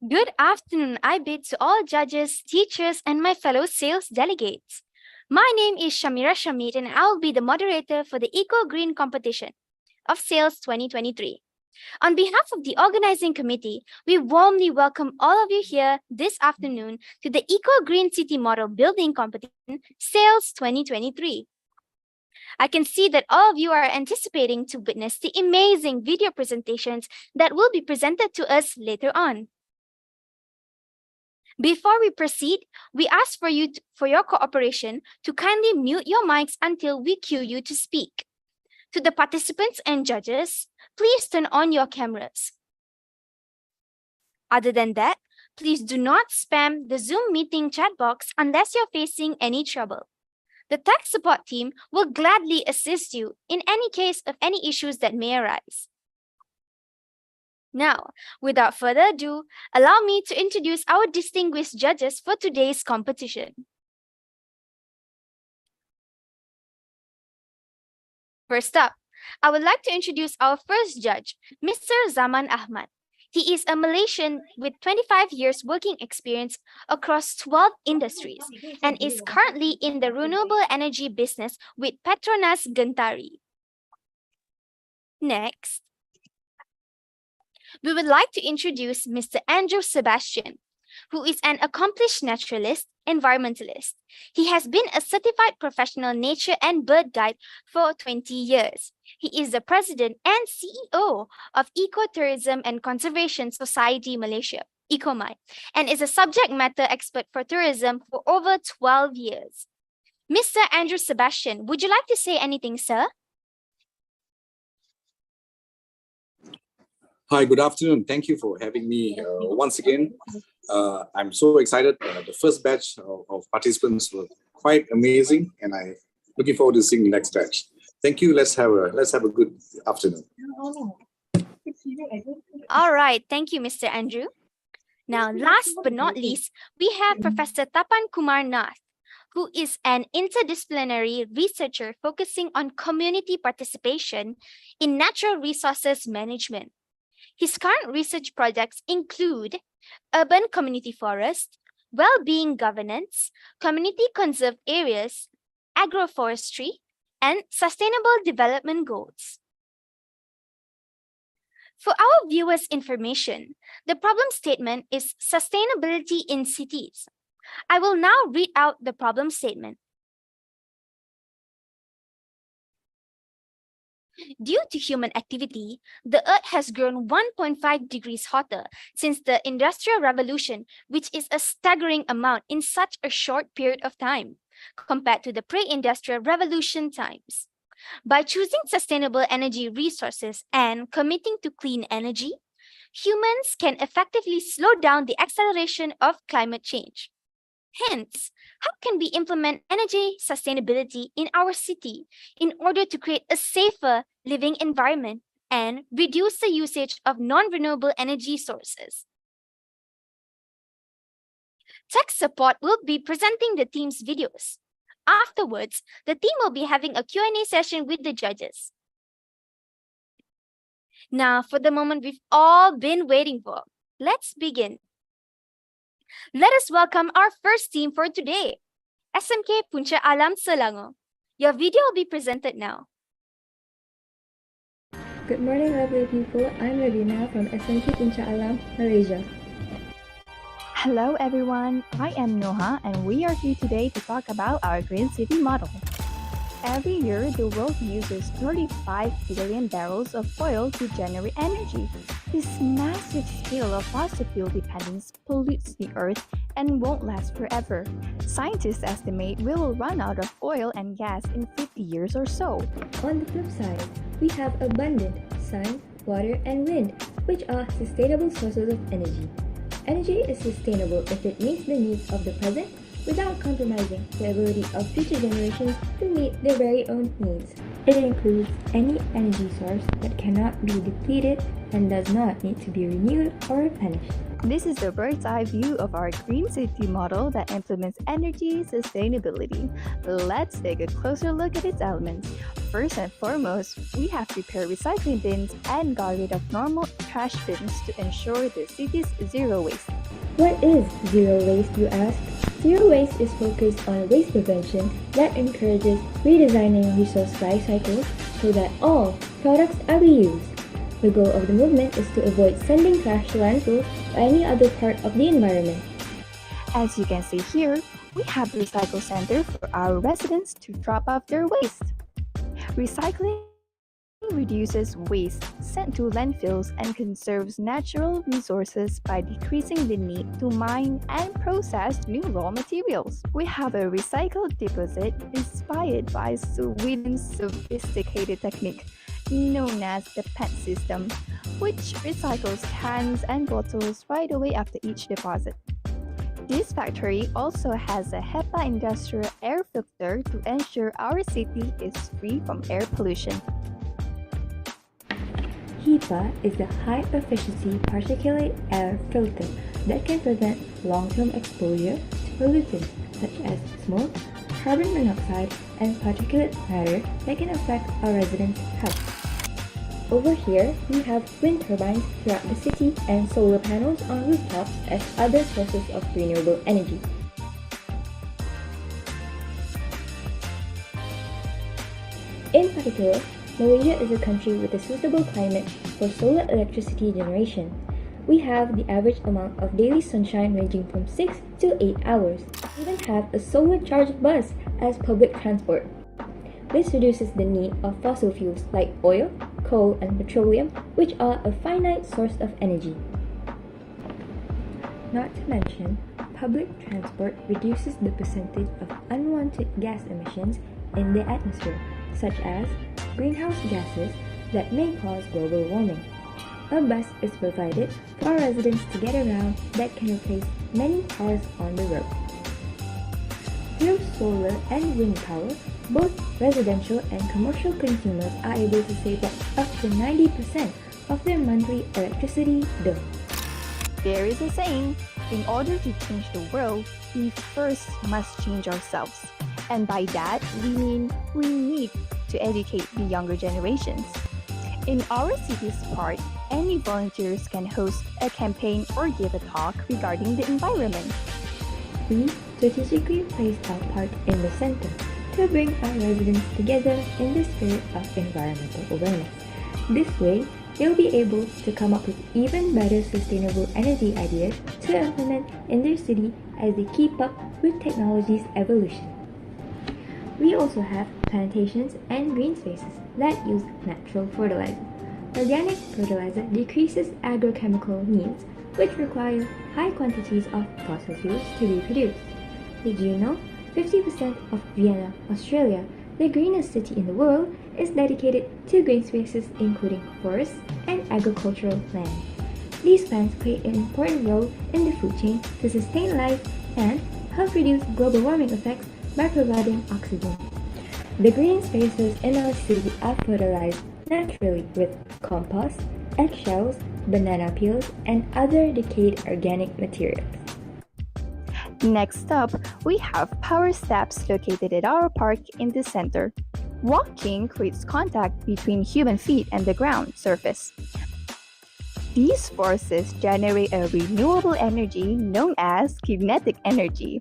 Good afternoon, I bid to all judges, teachers, and my fellow sales delegates. My name is Shamira Shamit, and I will be the moderator for the Eco Green Competition of Sales 2023. On behalf of the organizing committee, we warmly welcome all of you here this afternoon to the Eco Green City Model Building Competition Sales 2023. I can see that all of you are anticipating to witness the amazing video presentations that will be presented to us later on. Before we proceed, we ask for your cooperation to kindly mute your mics until we cue you to speak. To the participants and judges, please turn on your cameras. Other than that, please do not spam the Zoom meeting chat box unless you're facing any trouble. The tech support team will gladly assist you in any case of any issues that may arise. Now, without further ado, allow me to introduce our distinguished judges for today's competition. First up, I would like to introduce our first judge, Mr. Zaman Ahmad. He is a Malaysian with 25 years working experience across 12 industries and is currently in the renewable energy business with Petronas Gentari. Next, we would like to introduce Mr. Andrew Sebastian, who is an accomplished naturalist, environmentalist. He has been a certified professional nature and bird guide for 20 years. He is the president and CEO of Ecotourism and Conservation Society Malaysia, ECOMAI, and is a subject matter expert for tourism for over 12 years. Mr. Andrew Sebastian, would you like to say anything, sir? Hi, good afternoon. Thank you for having me once again. I'm so excited. The first batch of participants were quite amazing, and I'm looking forward to seeing the next batch. Thank you. Let's have a good afternoon. All right. Thank you, Mr. Andrew. Now, last but not least, we have Professor Tapan Kumar Nath, who is an interdisciplinary researcher focusing on community participation in natural resources management. His current research projects include urban community forest, well-being governance, community conserved areas, agroforestry, and sustainable development goals. For our viewers' information, the problem statement is sustainability in cities. I will now read out the problem statement. Due to human activity, the Earth has grown 1.5 degrees hotter since the Industrial Revolution, which is a staggering amount in such a short period of time, compared to the pre-industrial revolution times. By choosing sustainable energy resources and committing to clean energy, humans can effectively slow down the acceleration of climate change. Hence, how can we implement energy sustainability in our city in order to create a safer living environment and reduce the usage of non-renewable energy sources? Tech support will be presenting the team's videos. Afterwards, the team will be having a Q&A session with the judges. Now, for the moment we've all been waiting for, let's begin. Let us welcome our first team for today, SMK Puncak Alam Selangor. Your video will be presented now. Good morning, lovely people. I'm Ravina from SMK Puncak Alam, Malaysia. Hello everyone, I am Noha and we are here today to talk about our green city model. Every year, the world uses 35 billion barrels of oil to generate energy. This massive scale of fossil fuel dependence pollutes the earth and won't last forever. Scientists estimate we will run out of oil and gas in 50 years or so. On the flip side, we have abundant sun, water, and wind, which are sustainable sources of energy. Energy is sustainable if it meets the needs of the present without compromising the ability of future generations to meet their very own needs. It includes any energy source that cannot be depleted and does not need to be renewed or replenished. This is the bird's eye view of our green city model that implements energy sustainability. Let's take a closer look at its elements. First and foremost, we have prepared recycling bins and got rid of normal trash bins to ensure the city's zero waste. What is zero waste, you ask? Zero waste is focused on waste prevention that encourages redesigning resource life cycles so that all products are reused. The goal of the movement is to avoid sending trash to landfills or any other part of the environment. As you can see here, we have a recycle center for our residents to drop off their waste. Recycling reduces waste sent to landfills and conserves natural resources by decreasing the need to mine and process new raw materials. We have a recycle deposit inspired by Sweden's sophisticated technique known as the PET system, which recycles cans and bottles right away after each deposit. This factory also has a HEPA industrial air filter to ensure our city is free from air pollution. HEPA is a high-efficiency particulate air filter that can prevent long-term exposure to pollutants such as smoke, carbon monoxide, and particulate matter that can affect our residents' health. Over here, we have wind turbines throughout the city and solar panels on rooftops as other sources of renewable energy. In particular, Malaysia is a country with a suitable climate for solar electricity generation. We have the average amount of daily sunshine ranging from 6 to 8 hours. We even have a solar charged bus as public transport. This reduces the need of fossil fuels like oil, coal, and petroleum, which are a finite source of energy. Not to mention, public transport reduces the percentage of unwanted gas emissions in the atmosphere, such as greenhouse gases that may cause global warming. A bus is provided for our residents to get around that can replace many cars on the road. Through solar and wind power, both residential and commercial consumers are able to save up to 90% of their monthly electricity bill. There is a saying, in order to change the world, we first must change ourselves. And by that, we mean we need to educate the younger generations. In our city's park, any volunteers can host a campaign or give a talk regarding the environment. We strategically placed our park in the center to bring our residents together in the spirit of environmental awareness. This way, they'll be able to come up with even better sustainable energy ideas to implement in their city as they keep up with technology's evolution. We also have plantations and green spaces that use natural fertilizer. Organic fertilizer decreases agrochemical needs, which require high quantities of fossil fuels to be produced. Did you know 50% of Vienna, Australia, the greenest city in the world, is dedicated to green spaces including forests and agricultural land. These plants play an important role in the food chain to sustain life and help reduce global warming effects by providing oxygen. The green spaces in our city are fertilized naturally with compost, eggshells, banana peels, and other decayed organic materials. Next up, we have power steps located at our park in the center. Walking creates contact between human feet and the ground surface. These forces generate a renewable energy known as kinetic energy.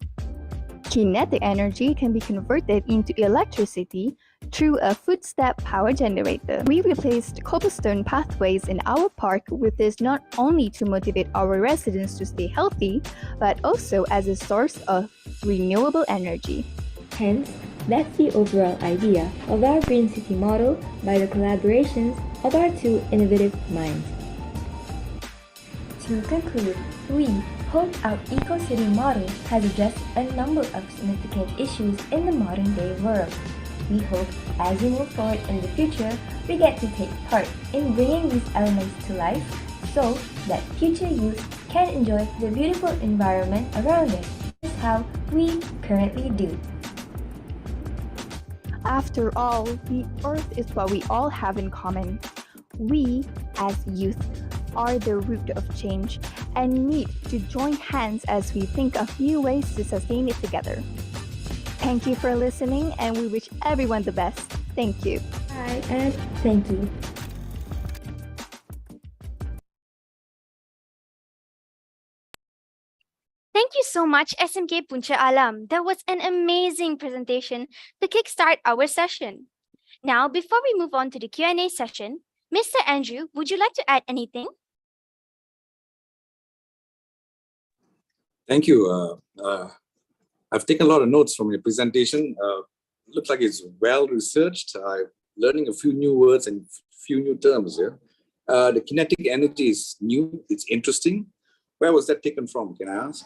Kinetic energy can be converted into electricity through a footstep power generator. We replaced cobblestone pathways in our park with this not only to motivate our residents to stay healthy, but also as a source of renewable energy. Hence, that's the overall idea of our Green City model by the collaborations of our two innovative minds. To conclude, we hope our Eco-City model has addressed a number of significant issues in the modern-day world. We hope, as we move forward in the future, we get to take part in bringing these elements to life so that future youth can enjoy the beautiful environment around us. This is how we currently do. After all, the Earth is what we all have in common. We, as youth, are the root of change and need to join hands as we think of new ways to sustain it together. Thank you for listening, and we wish everyone the best. Thank you. Bye and thank you. Thank you so much, SMK Puncha Alam. That was an amazing presentation to kickstart our session. Now, before we move on to the Q&A session, Mr. Andrew, would you like to add anything? Thank you. I've taken a lot of notes from your presentation. Looks like it's well researched. I'm learning a few new words and few new terms here. The kinetic energy is new. It's interesting. Where was that taken from? Can I ask?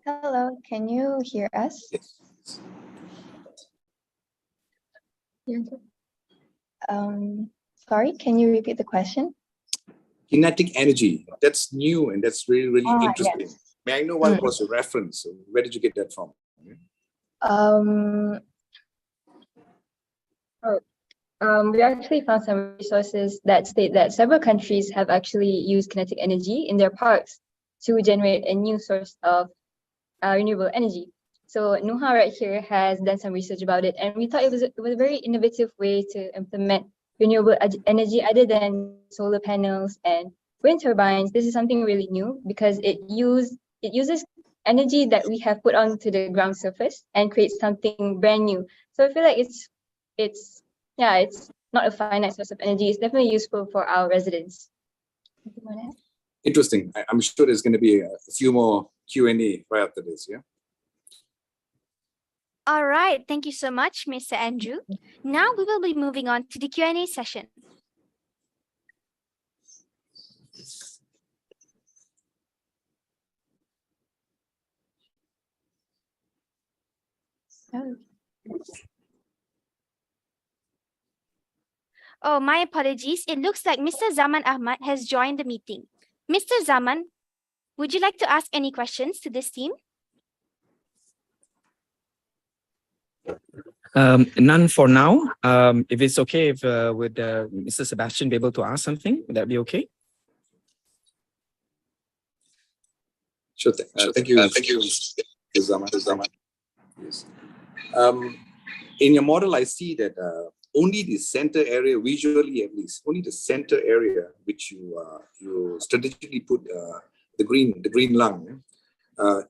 Hello, can you hear us? Yes. Sorry, can you repeat the question? Kinetic energy. That's new and that's really, really interesting. Yes. May I know what was your reference? Where did you get that from? We actually found some resources that state that several countries have actually used kinetic energy in their parks to generate a new source of renewable energy. So Nuha right here has done some research about it, and we thought it was a very innovative way to implement renewable energy other than solar panels and wind turbines. This is something really new because it uses energy that we have put onto the ground surface and creates something brand new. So I feel like it's not a finite source of energy. It's definitely useful for our residents. Interesting. I'm sure there's going to be a few more Q&A right after this, yeah? All right, thank you so much, Mr. Andrew. Now we will be moving on to the Q&A session. Oh, my apologies. It looks like Mr. Zaman Ahmad has joined the meeting. Mr. Zaman, would you like to ask any questions to this team? None for now. If it's okay, would Mr. Sebastian be able to ask something? Would that be okay? Sure thing. Thank you. Thank you, Zaman. Yes. In your model, I see that only the center area, visually at least, only the center area which you strategically put the green lung,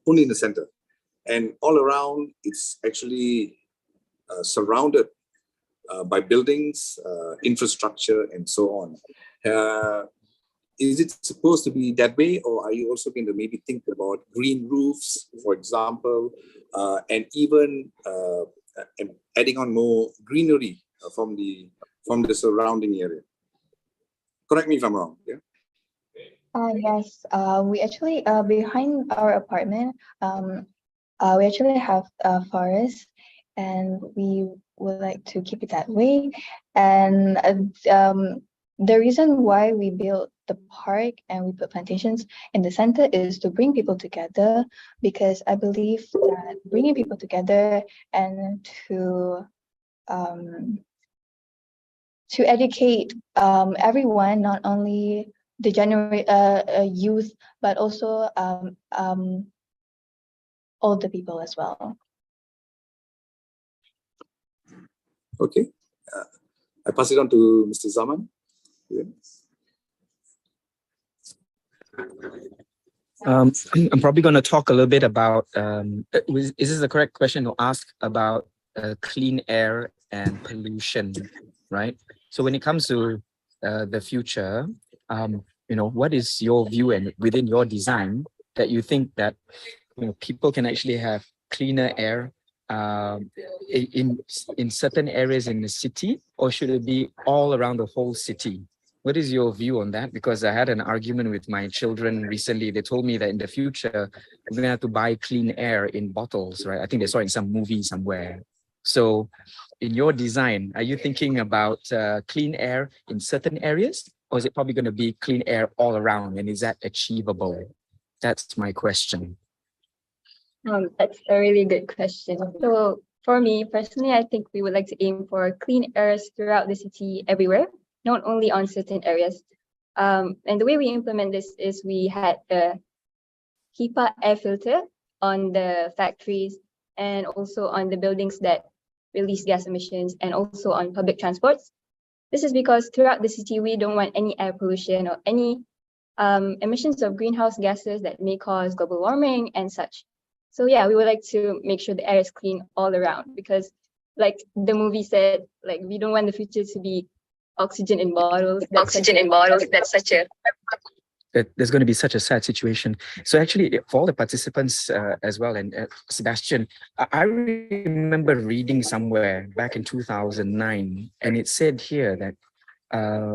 only in the center, and all around it's actually surrounded by buildings, infrastructure, and so on. Is it supposed to be that way, or are you also going to maybe think about green roofs, for example, and even adding on more greenery from the surrounding area? Correct me if I'm wrong. Yeah. Yes. We actually behind our apartment, we actually have a forest, and we would like to keep it that way. And the reason why we built the park and we put plantations in the center is to bring people together, because I believe that bringing people together and to educate everyone, not only the youth, but also older people as well. Okay. I pass it on to Mr. Zaman. Yeah. I'm probably going to talk a little bit about, is this the correct question to ask about clean air and pollution, right? So when it comes to the future, what is your view and within your design that you think that people can actually have cleaner air in certain areas in the city, or should it be all around the whole city? What is your view on that? Because I had an argument with my children recently. They told me that in the future, we're going to have to buy clean air in bottles, right? I think they saw it in some movie somewhere. So in your design, are you thinking about clean air in certain areas, or is it probably going to be clean air all around? And is that achievable? That's my question. That's a really good question. So For me personally, I think we would like to aim for clean airs throughout the city everywhere, not only on certain areas. And the way we implement this is we had a HEPA air filter on the factories and also on the buildings that release gas emissions and also on public transports. This is because throughout the city, we don't want any air pollution or any emissions of greenhouse gases that may cause global warming and such. So yeah, we would like to make sure the air is clean all around because like the movie said, like we don't want the future to be oxygen in bottles. That's such a There's going to be such a sad situation. So actually, for all the participants as well, and Sebastian, I remember reading somewhere back in 2009, and it said here that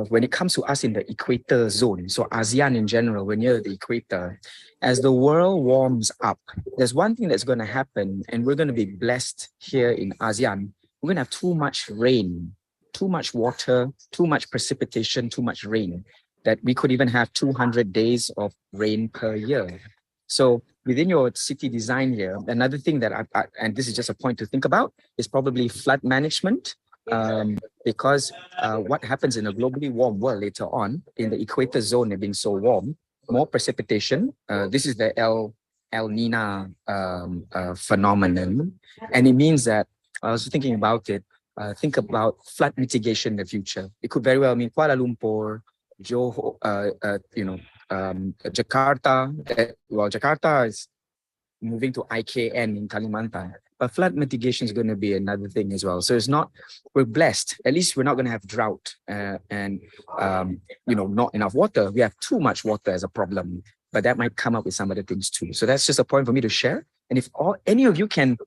when it comes to us in the equator zone, so ASEAN in general, we're near the equator, as the world warms up, there's one thing that's going to happen, and we're going to be blessed here in ASEAN. We're going to have too much rain, too much water, too much precipitation, too much rain, that we could even have 200 days of rain per year. So within your city design here, another thing that and this is just a point to think about, is probably flood management. Because what happens in a globally warm world later on, in the equator zone being so warm, more precipitation. This is the El Nino phenomenon. And it means that, I was thinking about it, think about flood mitigation in the future. It could very well mean Kuala Lumpur, Johor, Jakarta. Well, Jakarta is moving to IKN in Kalimantan. But flood mitigation is going to be another thing as well. So it's not, we're blessed. At least we're not going to have drought and not enough water. We have too much water as a problem, but that might come up with some other things too. So that's just a point for me to share. And if any of you can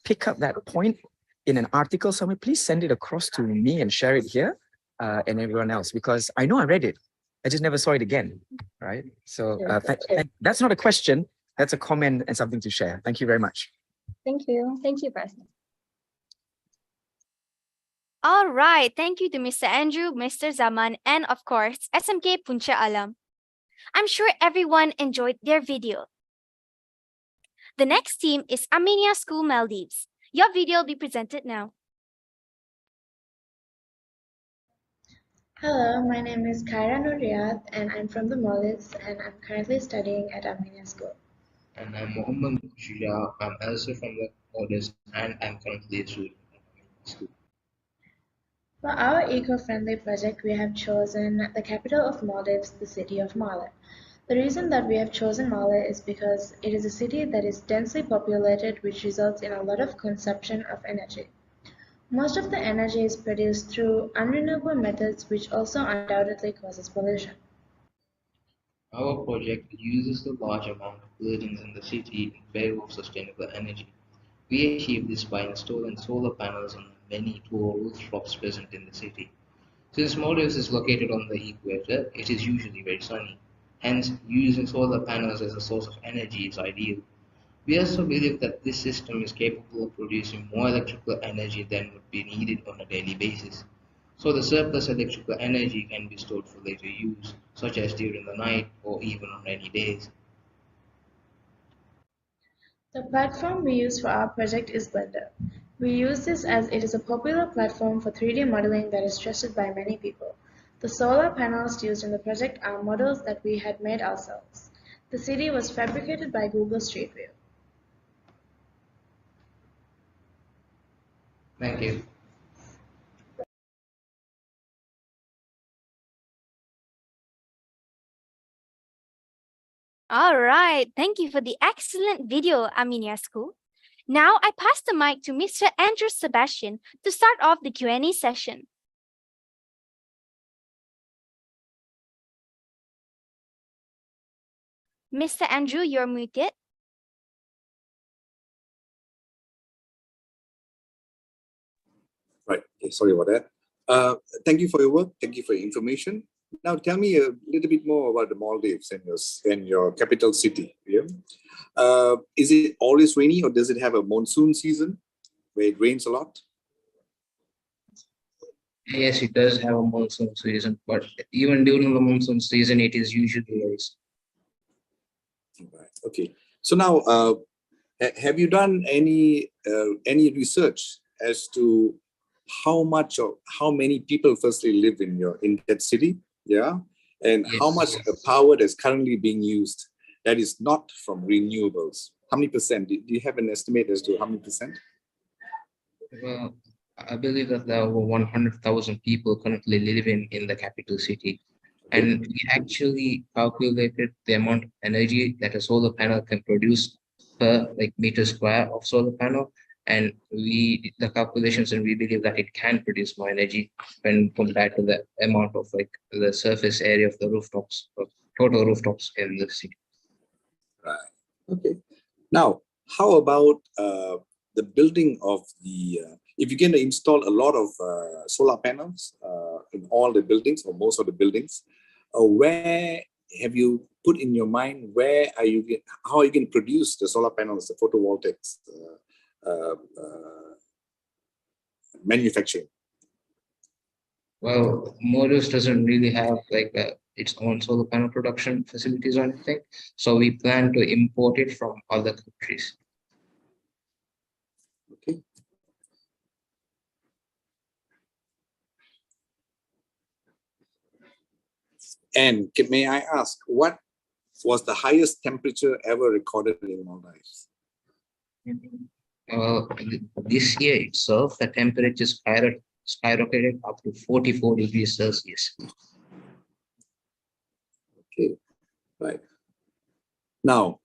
pick up that point in an article somewhere, please send it across to me and share it here and everyone else, because I know I read it. I just never saw it again, right? So that's not a question. That's a comment and something to share. Thank you very much. Thank you. Thank you, President. All right. Thank you to Mr. Andrew, Mr. Zaman, and of course, SMK Punca Alam. I'm sure everyone enjoyed their video. The next team is Aminia School Maldives. Your video will be presented now. Hello, my name is Kaira Nuriyat and I'm from the Maldives and I'm currently studying at Aminia School. And I'm Mohammed Shija. I'm also from the Maldives and I'm currently a student at Aminia School. For our eco-friendly project, we have chosen the capital of Maldives, the city of Malé. The reason that we have chosen Malé is because it is a city that is densely populated, which results in a lot of consumption of energy. Most of the energy is produced through unrenewable methods, which also undoubtedly causes pollution. Our project uses a large amount of buildings in the city in favor of sustainable energy. We achieve this by installing solar panels on many tall rooftops present in the city. Since Maldives is located on the equator, it is usually very sunny. Hence, using solar panels as a source of energy is ideal. We also believe that this system is capable of producing more electrical energy than would be needed on a daily basis. So the surplus electrical energy can be stored for later use, such as during the night or even on rainy days. The platform we use for our project is Blender. We use this as it is a popular platform for 3D modeling that is trusted by many people. The solar panels used in the project are models that we had made ourselves. The city was fabricated by Google Street View. Thank you. All right. Thank you for the excellent video, Aminia School. Now I pass the mic to Mr. Andrew Sebastian to start off the Q&A session. Mr. Andrew, you're muted. Right. Okay, sorry about that. Thank you for your work. Thank you for your information. Now tell me a little bit more about the Maldives and your capital city. Yeah? Is it always rainy or does it have a monsoon season where it rains a lot? Yes, it does have a monsoon season, but even during the monsoon season, it is usually rains. Right. Okay. So now Have you done any research as to how much or how many people firstly live in that city? Yeah. And how much power that's currently being used that is not from renewables? How many percent? Do you have an estimate as to how many percent? Well, I believe that there are over 100,000 people currently living in the capital city. Okay. And we actually calculated the amount of energy that a solar panel can produce per meter square of solar panel. And we did the calculations, and we believe that it can produce more energy when compared to the amount of the surface area of the rooftops, of total rooftops in the city. Right. Okay. Now, how about the building of the? If you're going to install a lot of solar panels in all the buildings or most of the buildings, where have you put in your mind? Where are you? How are you going to produce the solar panels, the photovoltaics manufacturing? Well, Modus doesn't really have its own solar panel production facilities or anything, so we plan to import it from other countries. Okay. And may I ask, what was the highest temperature ever recorded in Maldives? Well, this year itself, the temperature skyrocketed up to 44 degrees Celsius. Okay, right. Now,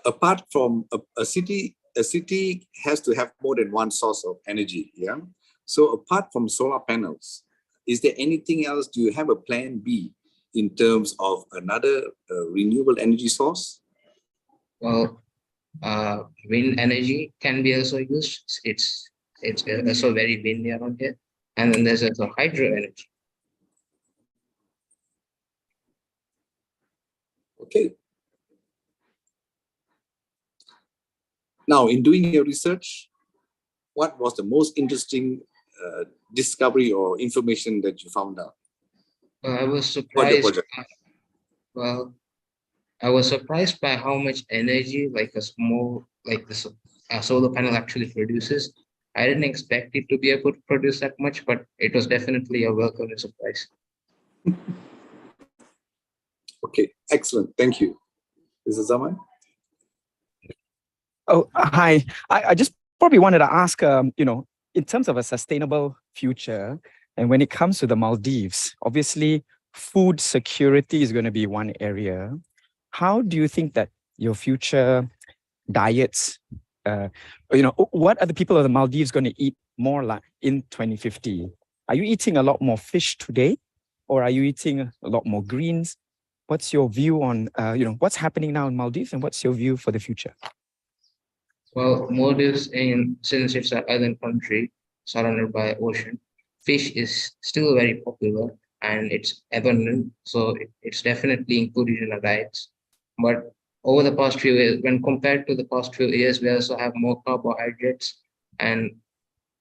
apart from a city has to have more than one source of energy, yeah? So apart from solar panels, is there anything else? Do you have a plan B in terms of another renewable energy source? Well, wind energy can be also used. It's also very windy around here. And then there's also hydro energy. Okay. Now, in doing your research, what was the most interesting discovery or information that you found out? I was For the surprised. project? Well, I was surprised by how much energy a solar panel actually produces. I didn't expect it to be able to produce that much, but it was definitely a welcome surprise. Okay, excellent. Thank you. This is Aman. Oh, hi. I just probably wanted to ask, in terms of a sustainable future, and when it comes to the Maldives, obviously food security is going to be one area. How do you think that your future diets, what are the people of the Maldives going to eat more like in 2050? Are you eating a lot more fish today, or are you eating a lot more greens? What's your view on, what's happening now in Maldives, and what's your view for the future? Well, Maldives, since it's an island country surrounded by ocean, fish is still very popular and it's abundant, so it's definitely included in our diets. But over the past few years, when compared to the past few years, we also have more carbohydrates and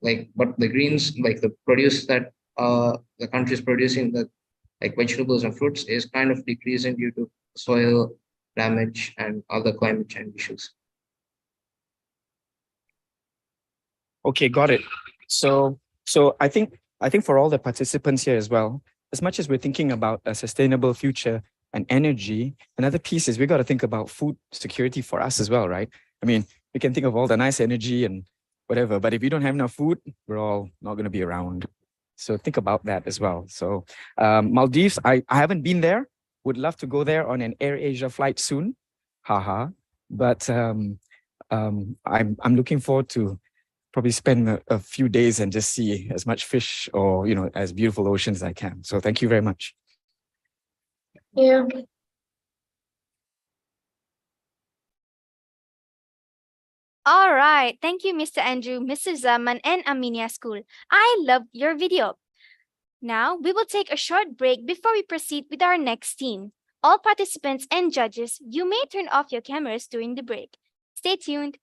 but the greens, the produce that the country is producing, the vegetables and fruits, is kind of decreasing due to soil damage and other climate change issues. Okay, got it. So I think for all the participants here as well, as much as we're thinking about a sustainable future and energy, another piece is we got to think about food security for us as well, right? I mean, we can think of all the nice energy and whatever, but if we don't have enough food, we're all not going to be around. So think about that as well. So Maldives, I haven't been there. Would love to go there on an Air Asia flight soon. Haha. But I'm looking forward to probably spend a few days and just see as much fish or, as beautiful oceans as I can. So thank you very much. Yeah. All right. Thank you, Mr. Andrew, Mr. Zaman, and Aminia School. I loved your video. Now, we will take a short break before we proceed with our next team. All participants and judges, you may turn off your cameras during the break. Stay tuned.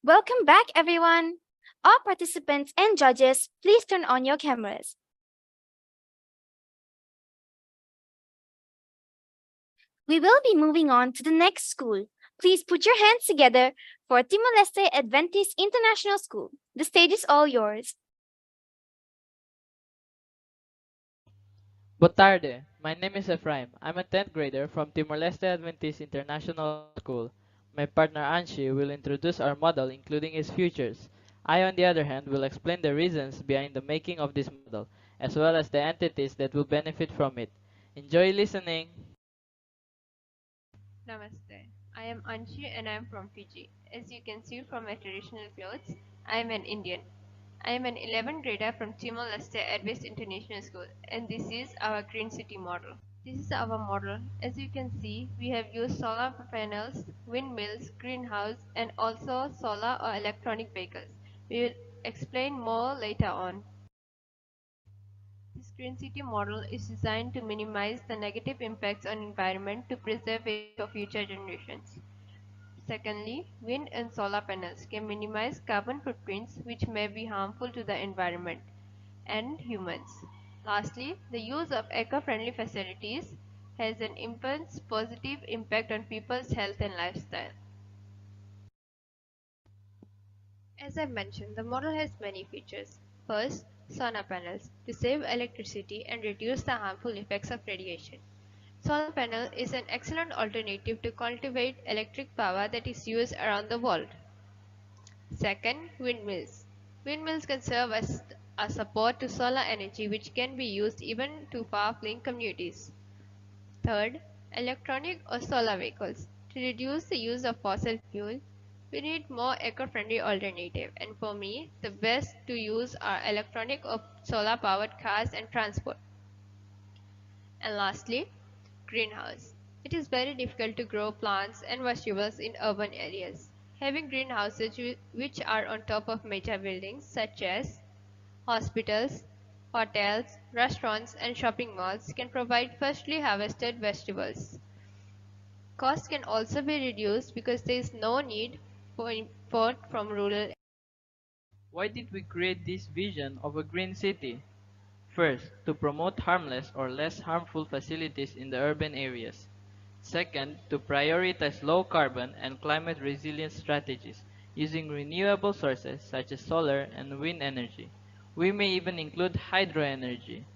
Welcome back, everyone. All participants and judges, please turn on your cameras. We will be moving on to the next school. Please put your hands together for Timor-Leste Adventist International School. The stage is all yours. Boa tarde. My name is Ephraim. I'm a 10th grader from Timor-Leste Adventist International School. My partner Anshi will introduce our model including its features. I, on the other hand, will explain the reasons behind the making of this model, as well as the entities that will benefit from it. Enjoy listening! Namaste. I am Anshi and I am from Fiji. As you can see from my traditional clothes, I am an Indian. I am an 11th grader from Timor-Leste Adventist International School, and this is our Green City model. This is our model. As you can see, we have used solar panels, windmills, greenhouse, and also solar or electronic vehicles. We will explain more later on. This green city model is designed to minimize the negative impacts on environment to preserve it for future generations. Secondly, wind and solar panels can minimize carbon footprints which may be harmful to the environment and humans. Lastly, the use of eco-friendly facilities has an immense positive impact on people's health and lifestyle. As I mentioned, the model has many features. First, solar panels to save electricity and reduce the harmful effects of radiation. Solar panel is an excellent alternative to cultivate electric power that is used around the world. Second, windmills. Windmills can serve as a support to solar energy which can be used even to far-flung communities. Third, electronic or solar vehicles. To reduce the use of fossil fuel, we need more eco-friendly alternative, and for me, the best to use are electronic or solar-powered cars and transport. And lastly, greenhouse. It is very difficult to grow plants and vegetables in urban areas. Having greenhouses which are on top of major buildings such as hospitals, hotels, restaurants, and shopping malls can provide freshly harvested vegetables. Costs can also be reduced because there is no need for import from rural areas. Why did we create this vision of a green city? First, to promote harmless or less harmful facilities in the urban areas. Second, to prioritize low carbon and climate resilient strategies using renewable sources such as solar and wind energy. We may even include hydro energy.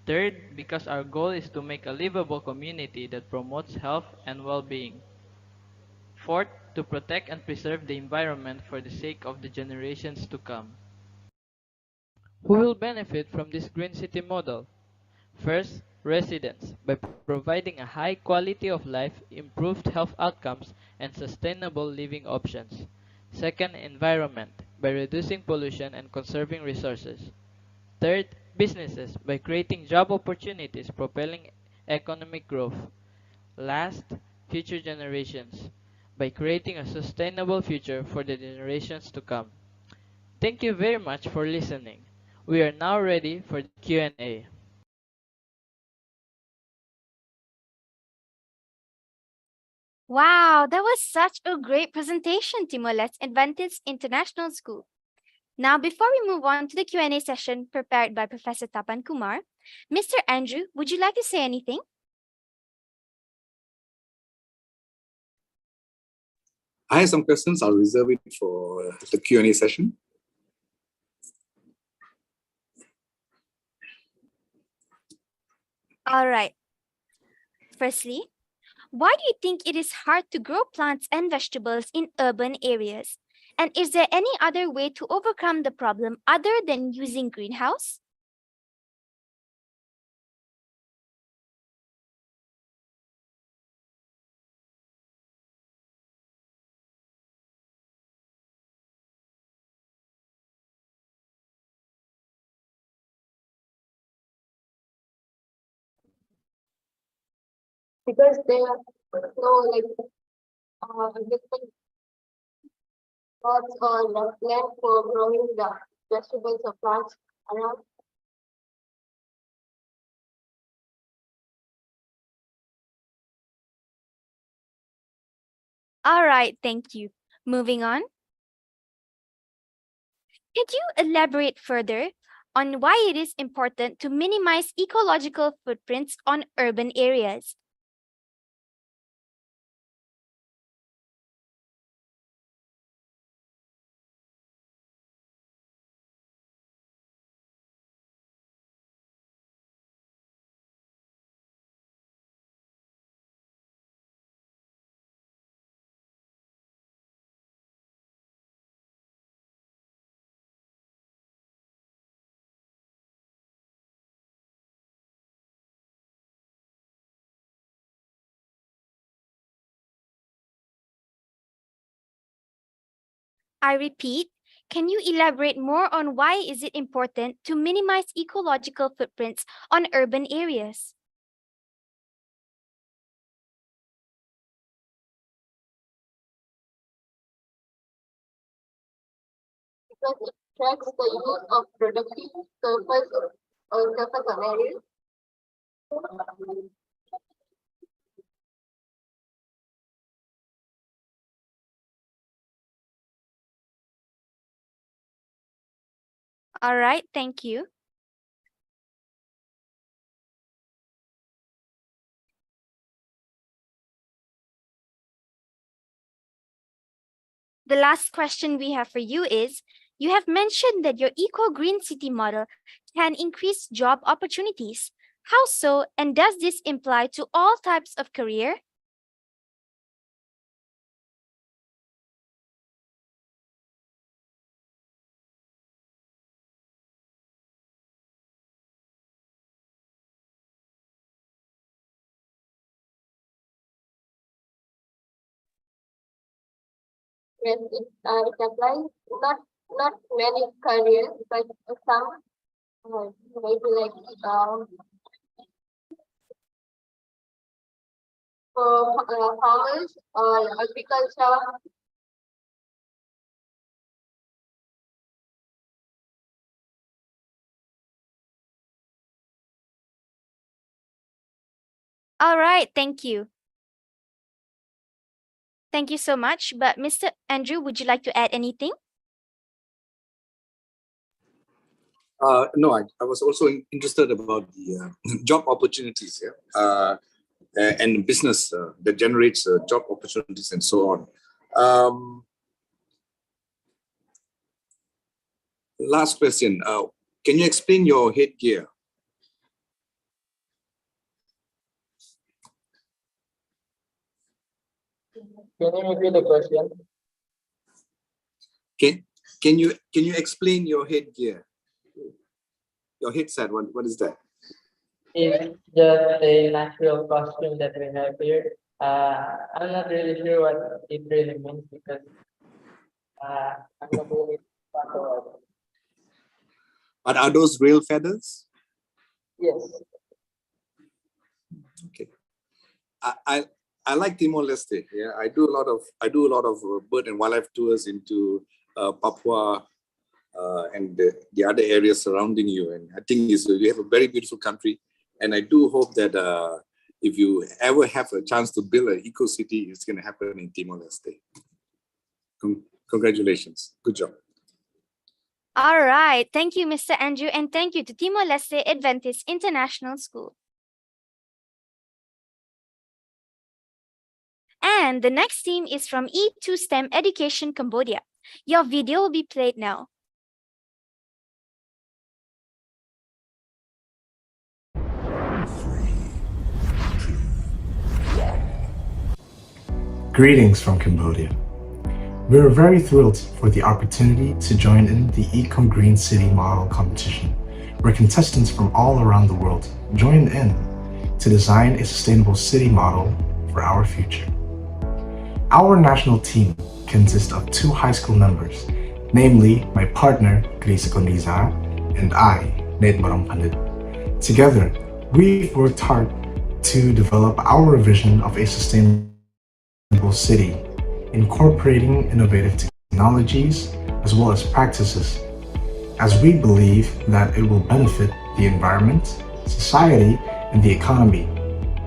Third, because our goal is to make a livable community that promotes health and well-being. Fourth, to protect and preserve the environment for the sake of the generations to come. Who will benefit from this green city model? First, residents, by providing a high quality of life, improved health outcomes, and sustainable living options. Second, environment, by reducing pollution and conserving resources. Third, businesses, by creating job opportunities, propelling economic growth. Last, future generations, by creating a sustainable future for the generations to come. Thank you very much for listening. We are now ready for the Q&A. Wow, that was such a great presentation, Timor-Leste Adventist International School. Now, before we move on to the Q&A session prepared by Professor Tapan Kumar, Mr. Andrew, would you like to say anything? I have some questions. I'll reserve it for the Q&A session. All right. Firstly, why do you think it is hard to grow plants and vegetables in urban areas? And is there any other way to overcome the problem other than using greenhouse? Because there are no different plots or land for growing the vegetables or plants around. All right, thank you. Moving on. Could you elaborate further on why it is important to minimize ecological footprints on urban areas? I repeat, can you elaborate more on why is it important to minimize ecological footprints on urban areas? Because it tracks the use of productive surface areas. All right, thank you. The last question we have for you is, you have mentioned that your eco-green city model can increase job opportunities. How so, and does this imply to all types of career? Yes, it applies not many careers, but some maybe like for farmers or agriculture. All right, thank you. Thank you so much. But Mr. Andrew, would you like to add anything? No, I was also interested about the job opportunities here, and business that generates job opportunities and so on. Last question. Can you explain your headgear? Can you repeat the question? Can you explain your headgear? Your headset, what is that? It's just a natural costume that we have here. I'm not really sure what it really means because I'm not really sure of it. But are those real feathers? Yes. Okay. I like Timor-Leste. Yeah, I do a lot of bird and wildlife tours into Papua and the other areas surrounding you. And I think you have a very beautiful country. And I do hope that if you ever have a chance to build an eco city, it's going to happen in Timor-Leste. Congratulations. Good job. All right. Thank you, Mr. Andrew, and thank you to Timor-Leste Adventist International School. And the next team is from E2 STEM Education Cambodia. Your video will be played now. Greetings from Cambodia. We are very thrilled for the opportunity to join in the Eco Green City Model competition, where contestants from all around the world join in to design a sustainable city model for our future. Our national team consists of 2 high school members, namely my partner, Grisa Kondiza, and I, Nate Pandit. Together, we've worked hard to develop our vision of a sustainable city, incorporating innovative technologies as well as practices, as we believe that it will benefit the environment, society, and the economy,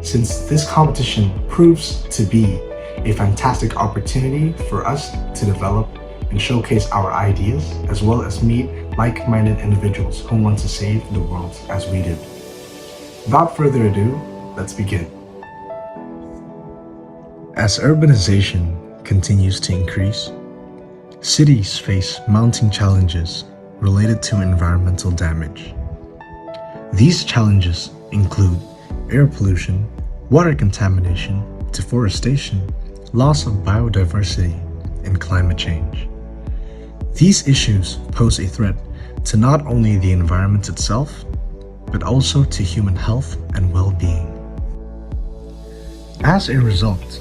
since this competition proves to be a fantastic opportunity for us to develop and showcase our ideas, as well as meet like-minded individuals who want to save the world as we do. Without further ado, let's begin. As urbanization continues to increase, cities face mounting challenges related to environmental damage. These challenges include air pollution, water contamination, deforestation, loss of biodiversity, and climate change. These issues pose a threat to not only the environment itself, but also to human health and well-being. As a result,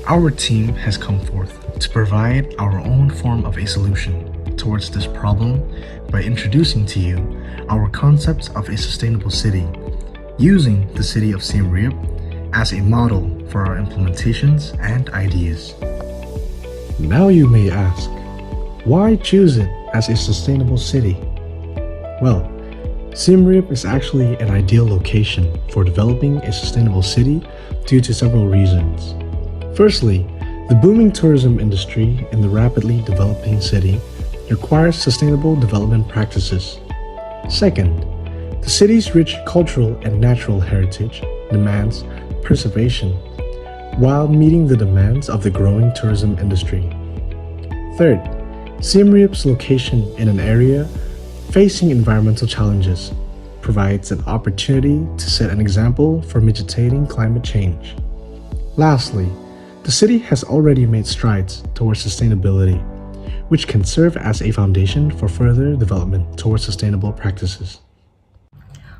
our team has come forth to provide our own form of a solution towards this problem by introducing to you our concept of a sustainable city, using the city of Siem Reap as a model for our implementations and ideas. Now you may ask, why choose it as a sustainable city? Well, Siem Reap is actually an ideal location for developing a sustainable city due to several reasons. Firstly, the booming tourism industry in the rapidly developing city requires sustainable development practices. Second, the city's rich cultural and natural heritage demands preservation while meeting the demands of the growing tourism industry. Third, Siem Reap's location in an area facing environmental challenges provides an opportunity to set an example for mitigating climate change. Lastly, the city has already made strides towards sustainability, which can serve as a foundation for further development towards sustainable practices.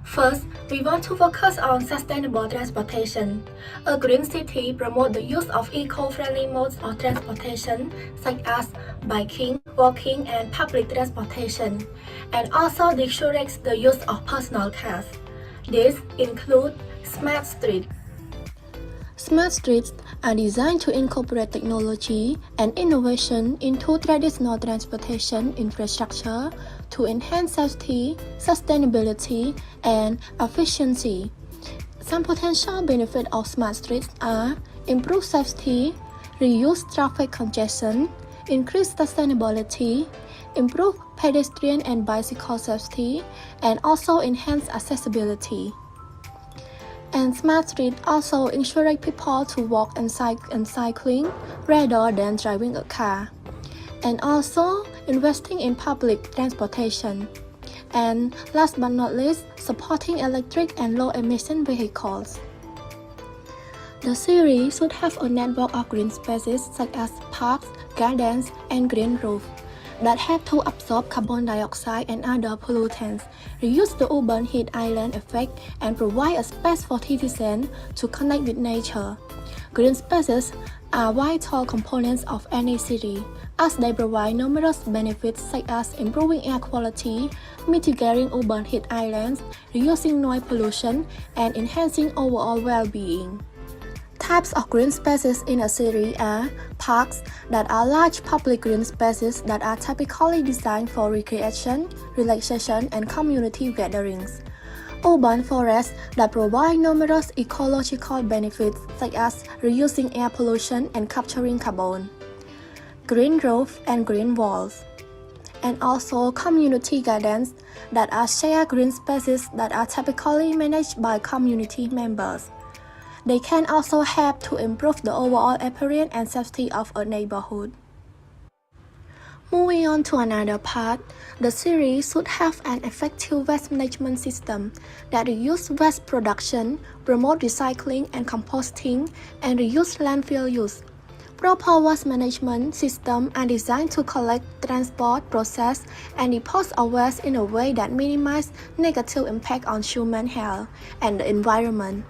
First, we want to focus on sustainable transportation. A green city promotes the use of eco-friendly modes of transportation, such as biking, walking, and public transportation, and also discourages the use of personal cars. These include smart streets. Smart streets are designed to incorporate technology and innovation into traditional transportation infrastructure to enhance safety, sustainability, and efficiency. Some potential benefits of smart streets are improved safety, reduce traffic congestion, increase sustainability, improve pedestrian and bicycle safety, and also enhance accessibility. And smart streets also encourage people to walk and cycling rather than driving a car. And also investing in public transportation. And last but not least, supporting electric and low-emission vehicles. The city should have a network of green spaces such as parks, gardens, and green roofs that help to absorb carbon dioxide and other pollutants, reduce the urban heat island effect, and provide a space for citizens to connect with nature. Green spaces are vital components of any city, as they provide numerous benefits such as improving air quality, mitigating urban heat islands, reducing noise pollution, and enhancing overall well-being. Types of green spaces in a city are parks that are large public green spaces that are typically designed for recreation, relaxation, and community gatherings. Urban forests that provide numerous ecological benefits such as reducing air pollution and capturing carbon. Green roofs and green walls. And also community gardens that are shared green spaces that are typically managed by community members. They can also help to improve the overall appearance and safety of a neighborhood. Moving on to another part, the city should have an effective waste management system that reduces waste production, promote recycling and composting, and reduce landfill use. Proper waste management systems are designed to collect, transport, process, and dispose of waste in a way that minimizes negative impact on human health and the environment.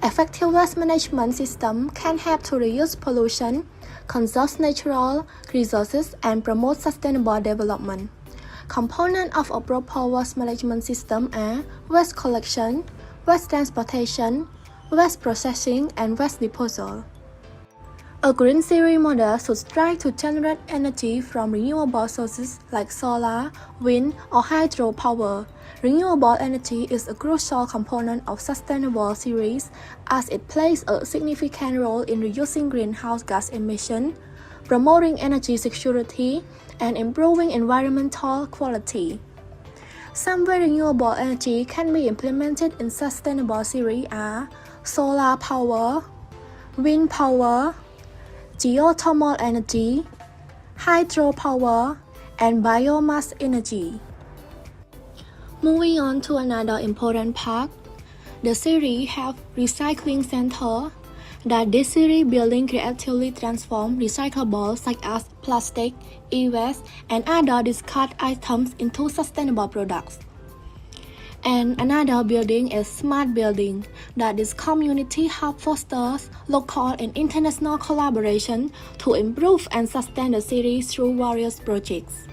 Effective waste management system can help to reduce pollution, conserve natural resources, and promote sustainable development. Components of a proper waste management system are waste collection, waste transportation, waste processing, and waste disposal. A green city model should strive to generate energy from renewable sources like solar, wind, or hydropower. Renewable energy is a crucial component of sustainable cities as it plays a significant role in reducing greenhouse gas emissions, promoting energy security, and improving environmental quality. Some renewable energy can be implemented in sustainable series are solar power, wind power, geothermal energy, hydropower, and biomass energy. Moving on to another important part, the series have recycling center that this series building creatively transform recyclables such as plastic, e-waste, and other discard items into sustainable products. And another building is smart building that this community help fosters local and international collaboration to improve and sustain the city through various projects.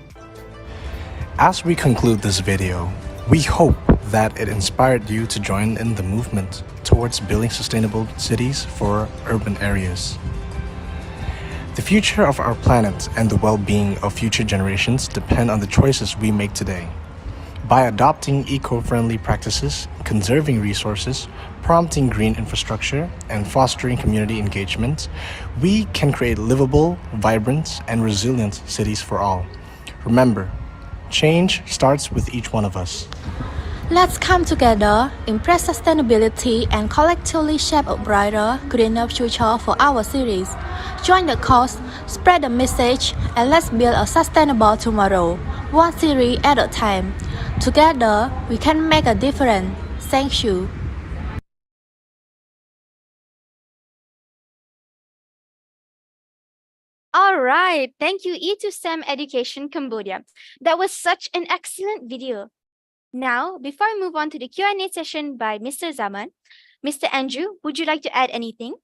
As we conclude this video, we hope that it inspired you to join in the movement towards building sustainable cities for urban areas. The future of our planet and the well-being of future generations depend on the choices we make today. By adopting eco-friendly practices, conserving resources, prompting green infrastructure, and fostering community engagement, we can create livable, vibrant, and resilient cities for all. Remember, change starts with each one of us. Let's come together, embrace sustainability, and collectively shape a brighter, greener future for our cities. Join the cause, spread the message, and let's build a sustainable tomorrow, one city at a time. Together, we can make a difference. Thank you. All right, thank you E2 STEM Education Cambodia. That was such an excellent video. Now, before I move on to the Q&A session by Mr. Zaman, Mr. Andrew, would you like to add anything?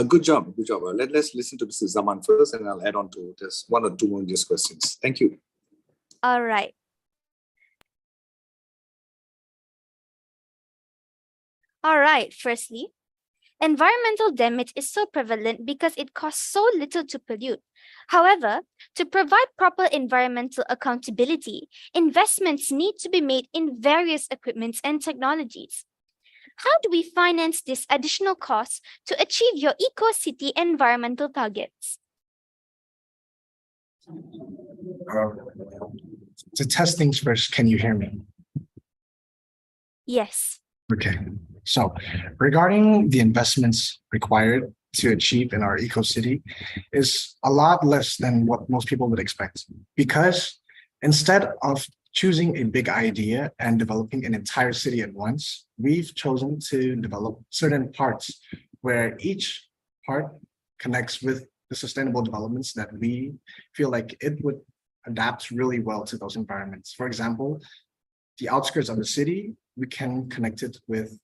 Good job. Let's listen to Mr. Zaman first, and I'll add on to just one or two more just questions. Thank you. All right. Firstly, environmental damage is so prevalent because it costs so little to pollute. However, to provide proper environmental accountability, investments need to be made in various equipments and technologies. How do we finance this additional costs to achieve your eco-city environmental targets? To test things first, can you hear me? Yes. Okay, so regarding the investments required to achieve in our eco-city is a lot less than what most people would expect, because instead of choosing a big idea and developing an entire city at once, we've chosen to develop certain parts where each part connects with the sustainable developments that we feel like it would adapt really well to those environments. For example, the outskirts of the city, we can connect it with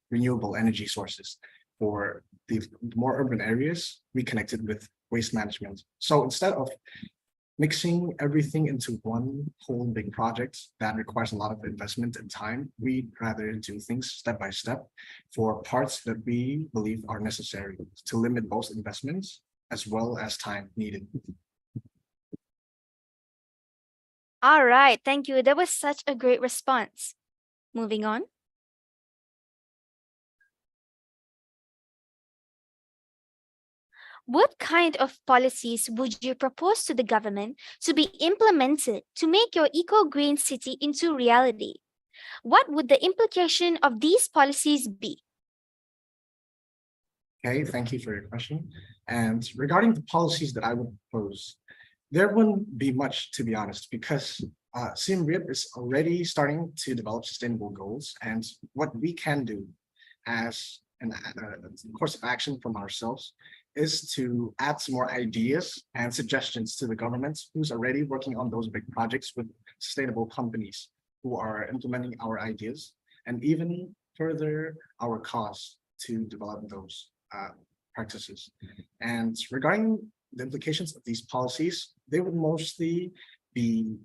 renewable energy sources. For the more urban areas, we connect it with waste management. So instead of mixing everything into one whole big project that requires a lot of investment and time, we'd rather do things step by step for parts that we believe are necessary to limit both investments as well as time needed. All right, thank you. That was such a great response. Moving on. What kind of policies would you propose to the government to be implemented to make your eco-green city into reality? What would the implication of these policies be? Okay, thank you for your question. And regarding the policies that I would propose, there wouldn't be much, to be honest, because Siem Reap is already starting to develop sustainable goals. And what we can do as a course of action from ourselves is to add some more ideas and suggestions to the government who's already working on those big projects with sustainable companies who are implementing our ideas, and even further our cause to develop those practices. And regarding the implications of these policies, they would mostly be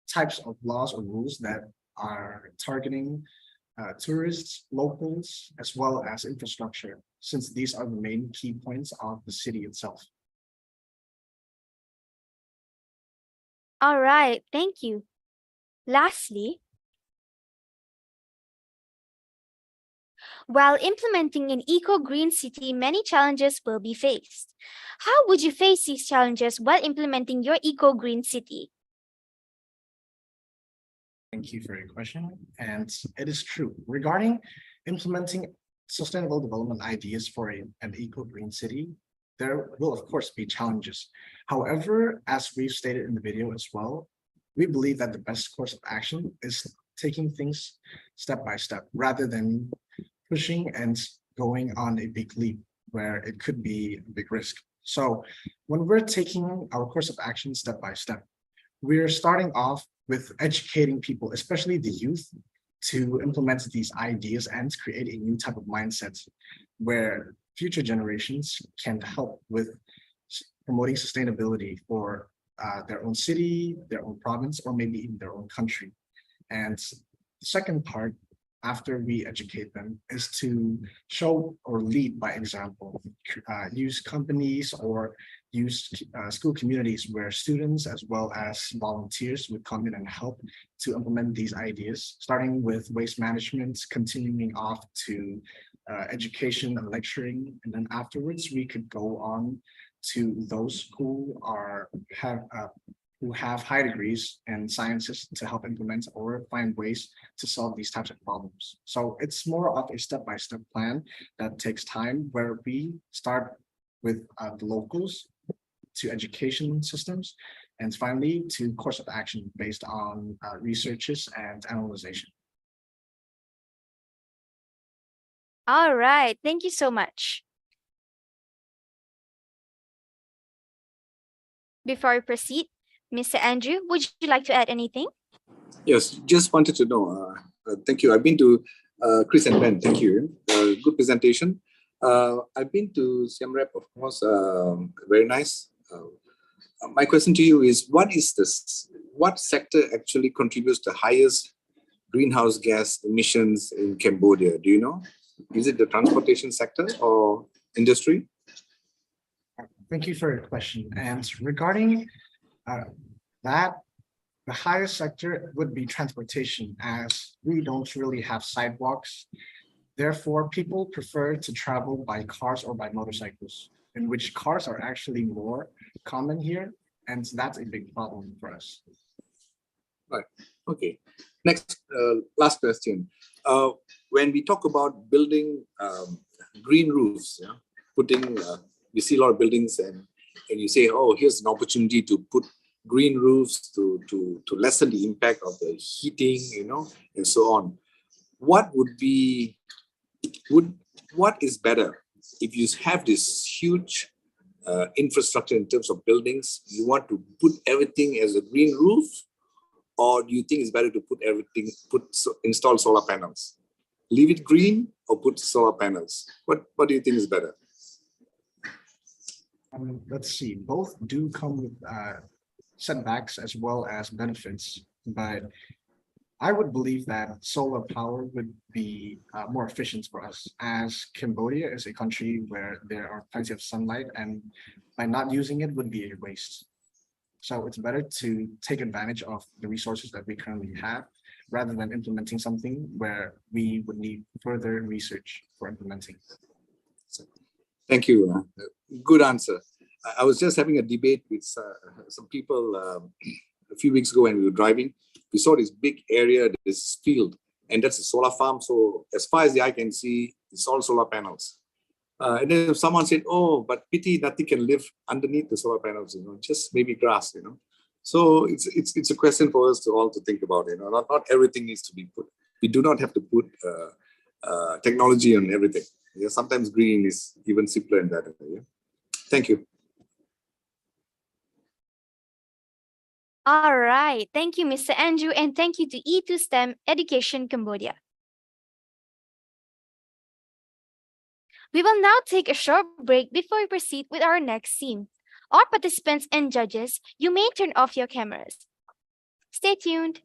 types of laws or rules that are targeting tourists, locals, as well as infrastructure, since these are the main key points of the city itself. All right, thank you. Lastly, While implementing an eco-green city, many challenges will be faced. How would you face these challenges while implementing your eco-green city? Thank you for your question. And it is true. Regarding implementing sustainable development ideas for an eco-green city, there will, of course, be challenges. However, as we've stated in the video as well, we believe that the best course of action is taking things step by step rather than pushing and going on a big leap where it could be a big risk. So when we're taking our course of action step by step, we're starting off with educating people, especially the youth, to implement these ideas and create a new type of mindset where future generations can help with promoting sustainability for their own city, their own province, or maybe even their own country. And the second part, after we educate them, is to show or lead by example, use companies or use school communities where students as well as volunteers would come in and help to implement these ideas, starting with waste management, continuing off to education and lecturing, and then afterwards we could go on to those who have high degrees in sciences to help implement or find ways to solve these types of problems. So it's more of a step-by-step plan that takes time, where we start with the locals to education systems, and finally to course of action based on researches and analyzation. All right, thank you so much. Before we proceed, Mr. Andrew, would you like to add anything? Yes, just wanted to know. Thank you. I've been to Chris and Ben. Thank you. Good presentation. I've been to Siem Reap, of course. Very nice. My question to you is, what sector actually contributes the highest greenhouse gas emissions in Cambodia? Do you know? Is it the transportation sector or industry? Thank you for your question. And regarding that, the highest sector would be transportation, as we don't really have sidewalks. Therefore, people prefer to travel by cars or by motorcycles, in which cars are actually more common here, and that's a big problem for us. Right. Okay. Next, last question. When we talk about building green roofs, yeah, we see a lot of buildings, and you say, oh, here's an opportunity to put green roofs to lessen the impact of the heating, and so on. What is better if you have this huge infrastructure in terms of buildings? You want to put everything as a green roof, or do you think it's better to install solar panels? Leave it green or put solar panels? What do you think is better? Let's see, both do come with setbacks as well as benefits, but I would believe that solar power would be more efficient for us, as Cambodia is a country where there are plenty of sunlight, and by not using it would be a waste. So it's better to take advantage of the resources that we currently have, rather than implementing something where we would need further research for implementing. Thank you. Good answer. I was just having a debate with some people a few weeks ago when we were driving. We saw this big area, this field, and that's a solar farm. So as far as the eye can see, it's all solar panels. And then someone said, oh, but pity nothing can live underneath the solar panels, just maybe grass, So it's a question for us all to think about, not everything needs to be put. We do not have to put technology on everything. Yeah, sometimes green is even simpler in that area. Thank you. All right. Thank you, Mr. Andrew, and thank you to E2 STEM Education Cambodia. We will now take a short break before we proceed with our next scene. All participants and judges, you may turn off your cameras. Stay tuned.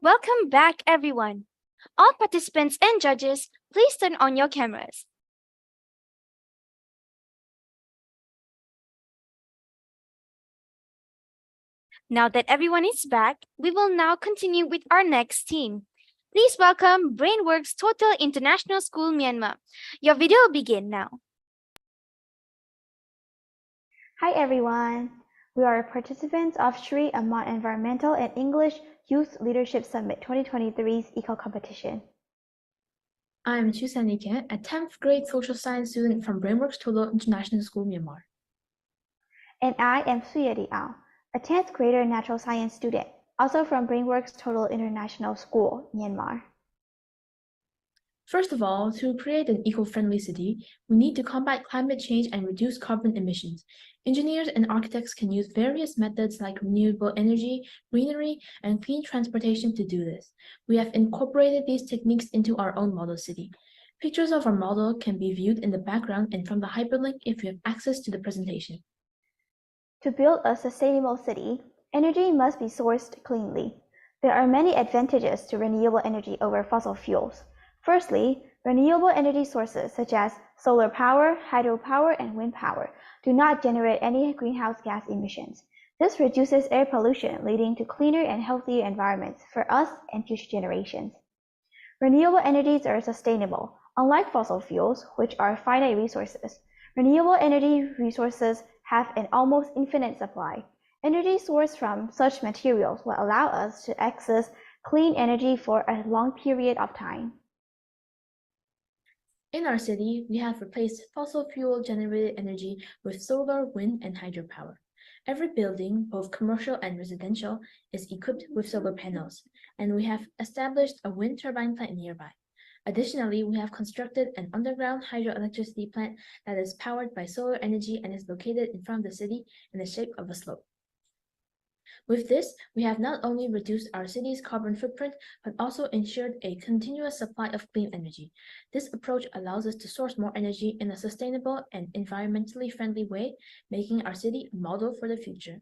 Welcome back, everyone. All participants and judges, please turn on your cameras. Now that everyone is back, we will now continue with our next team. Please welcome Brainworks Total International School Myanmar. Your video will begin now. Hi everyone. We are participants of Sri Aman Environmental and English Youth Leadership Summit 2023's Eco Competition. I am Chusanika, a 10th grade social science student from Brainworks Total International School, Myanmar. And I am Suyadi Ao, a 10th grader natural science student, also from Brainworks Total International School, Myanmar. First of all, to create an eco-friendly city, we need to combat climate change and reduce carbon emissions. Engineers and architects can use various methods like renewable energy, greenery, and clean transportation to do this. We have incorporated these techniques into our own model city. Pictures of our model can be viewed in the background and from the hyperlink if you have access to the presentation. To build a sustainable city, energy must be sourced cleanly. There are many advantages to renewable energy over fossil fuels. Firstly, renewable energy sources such as solar power, hydropower, and wind power do not generate any greenhouse gas emissions. This reduces air pollution, leading to cleaner and healthier environments for us and future generations. Renewable energies are sustainable. Unlike fossil fuels, which are finite resources, renewable energy resources have an almost infinite supply. Energy sourced from such materials will allow us to access clean energy for a long period of time. In our city, we have replaced fossil fuel generated energy with solar, wind, and hydropower. Every building, both commercial and residential, is equipped with solar panels, and we have established a wind turbine plant nearby. Additionally, we have constructed an underground hydroelectricity plant that is powered by solar energy and is located in front of the city in the shape of a slope. With this, we have not only reduced our city's carbon footprint, but also ensured a continuous supply of clean energy. This approach allows us to source more energy in a sustainable and environmentally friendly way, making our city a model for the future.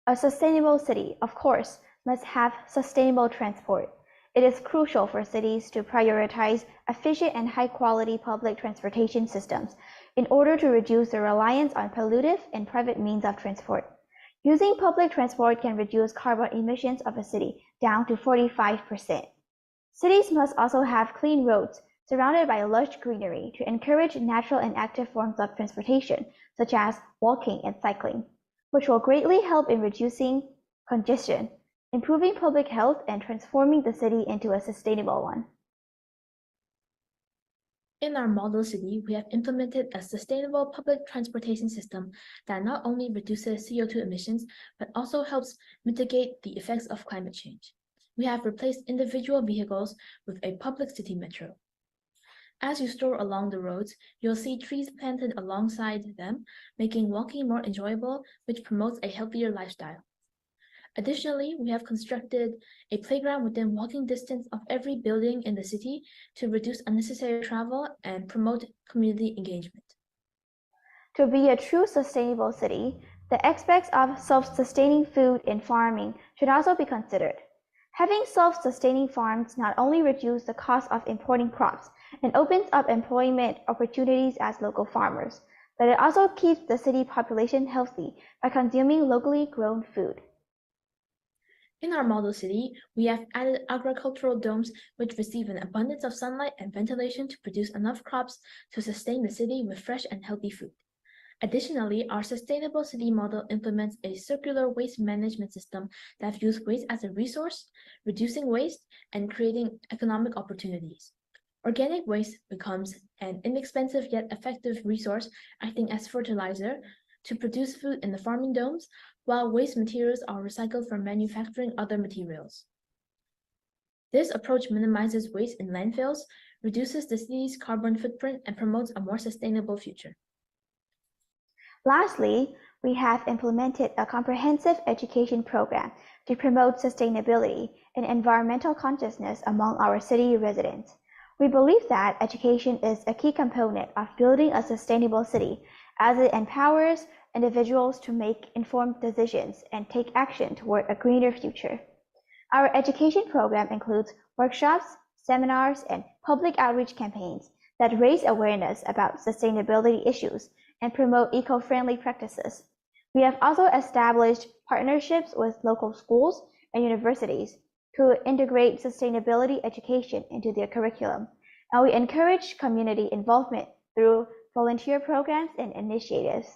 A sustainable city, of course, must have sustainable transport. It is crucial for cities to prioritize efficient and high-quality public transportation systems in order to reduce the reliance on pollutive and private means of transport. Using public transport can reduce carbon emissions of a city down to 45%. Cities must also have clean roads surrounded by lush greenery to encourage natural and active forms of transportation, such as walking and cycling, which will greatly help in reducing congestion, improving public health, and transforming the city into a sustainable one. In our model city, we have implemented a sustainable public transportation system that not only reduces CO2 emissions, but also helps mitigate the effects of climate change. We have replaced individual vehicles with a public city metro. As you stroll along the roads, you'll see trees planted alongside them, making walking more enjoyable, which promotes a healthier lifestyle. Additionally, we have constructed a playground within walking distance of every building in the city to reduce unnecessary travel and promote community engagement. To be a true sustainable city, the aspects of self-sustaining food and farming should also be considered. Having self-sustaining farms not only reduces the cost of importing crops and opens up employment opportunities as local farmers, but it also keeps the city population healthy by consuming locally grown food. In our model city, we have added agricultural domes which receive an abundance of sunlight and ventilation to produce enough crops to sustain the city with fresh and healthy food. Additionally, our sustainable city model implements a circular waste management system that views waste as a resource, reducing waste, and creating economic opportunities. Organic waste becomes an inexpensive yet effective resource acting as fertilizer to produce food in the farming domes, while waste materials are recycled from manufacturing other materials. This approach minimizes waste in landfills, reduces the city's carbon footprint, and promotes a more sustainable future. Lastly, we have implemented a comprehensive education program to promote sustainability and environmental consciousness among our city residents. We believe that education is a key component of building a sustainable city, as it empowers individuals to make informed decisions and take action toward a greener future. Our education program includes workshops, seminars, and public outreach campaigns that raise awareness about sustainability issues and promote eco-friendly practices. We have also established partnerships with local schools and universities to integrate sustainability education into their curriculum, and we encourage community involvement through volunteer programs and initiatives.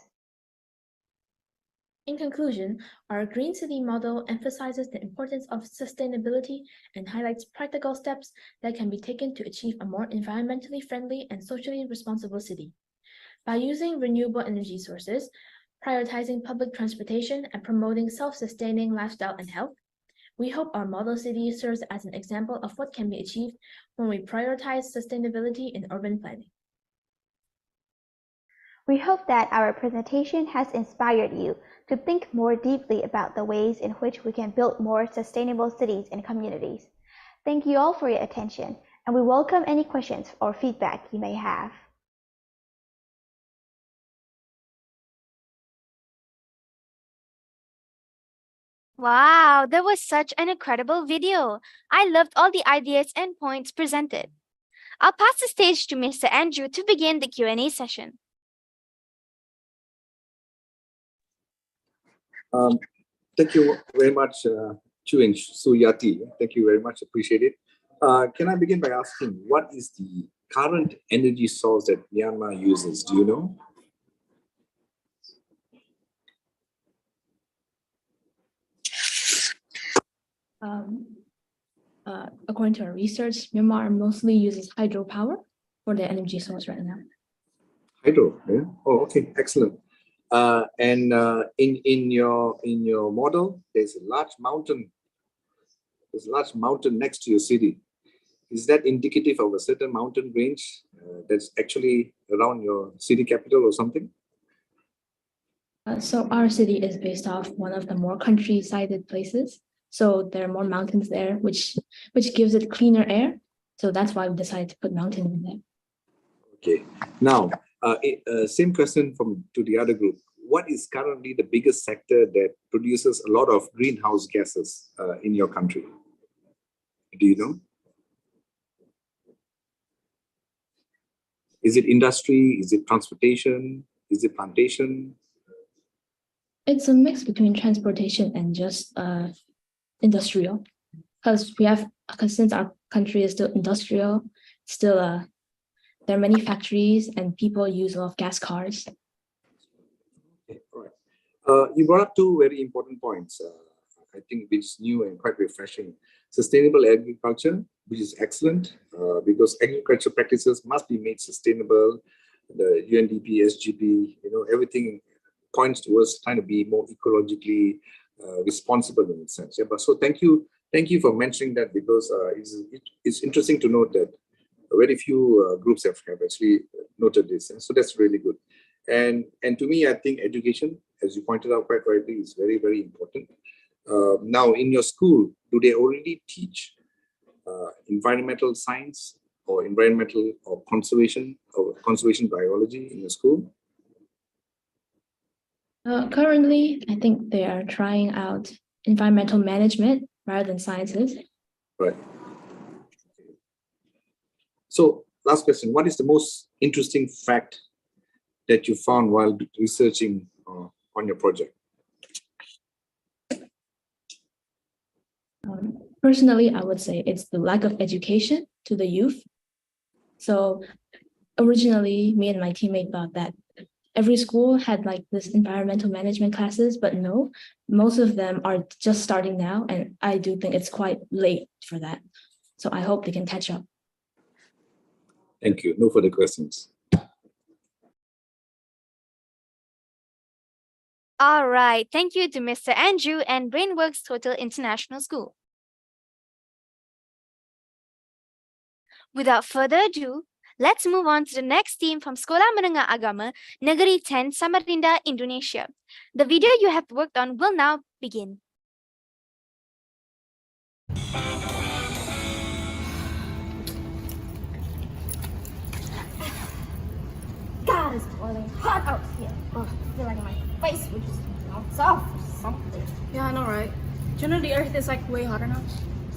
In conclusion, our Green City model emphasizes the importance of sustainability and highlights practical steps that can be taken to achieve a more environmentally friendly and socially responsible city. By using renewable energy sources, prioritizing public transportation, and promoting self-sustaining lifestyle and health, we hope our model city serves as an example of what can be achieved when we prioritize sustainability in urban planning. We hope that our presentation has inspired you to think more deeply about the ways in which we can build more sustainable cities and communities. Thank you all for your attention, and we welcome any questions or feedback you may have. Wow, that was such an incredible video. I loved all the ideas and points presented. I'll pass the stage to Mr. Andrew to begin the Q&A session. Thank you very much, Chu and Suyati. Thank you very much. Appreciate it. Can I begin by asking, what is the current energy source that Myanmar uses? Do you know? According to our research, Myanmar mostly uses hydropower for their energy source right now. Hydro, yeah? Oh, okay, excellent. And in your model, there's a large mountain. There's a large mountain next to your city. Is that indicative of a certain mountain range that's actually around your city capital or something? So our city is based off one of the more countryside places. So there are more mountains there, which gives it cleaner air. So that's why we decided to put mountains in there. Okay. Now, same question to the other group. What is currently the biggest sector that produces a lot of greenhouse gases in your country? Do you know? Is it industry? Is it transportation? Is it plantation? It's a mix between transportation and just industrial, because since our country is still industrial, there are many factories and people use a lot of gas cars. Okay, all right. You brought up two very important points, I think, which is new and quite refreshing. Sustainable agriculture, which is excellent because agriculture practices must be made sustainable. The UNDP, SGP, everything points towards trying to be more ecologically responsible in a sense. Yeah, but so thank you for mentioning that, because it's interesting to note that very few groups have actually noted this. So that's really good. And to me, I think education, as you pointed out quite rightly, is very, very important. Now, in your school, do they already teach environmental science or environmental or conservation biology in your school? Currently, I think they are trying out environmental management rather than sciences. Right. So, last question. What is the most interesting fact that you found while researching on your project? Personally, I would say it's the lack of education to the youth. So originally, me and my teammate thought that every school had like this environmental management classes, but no, most of them are just starting now. And I do think it's quite late for that. So I hope they can catch up. Thank you. No further questions. All right. Thank you to Mr. Andrew and Brainworks Total International School. Without further ado, let's move on to the next team from Skola Menengah Agama, Negeri 10, Samarinda, Indonesia. The video you have worked on will now begin. God, it's boiling hot out here. Oh, I feel like my face would just bounce off or something. Yeah, I know, right? Do you know the Earth is like way hotter now?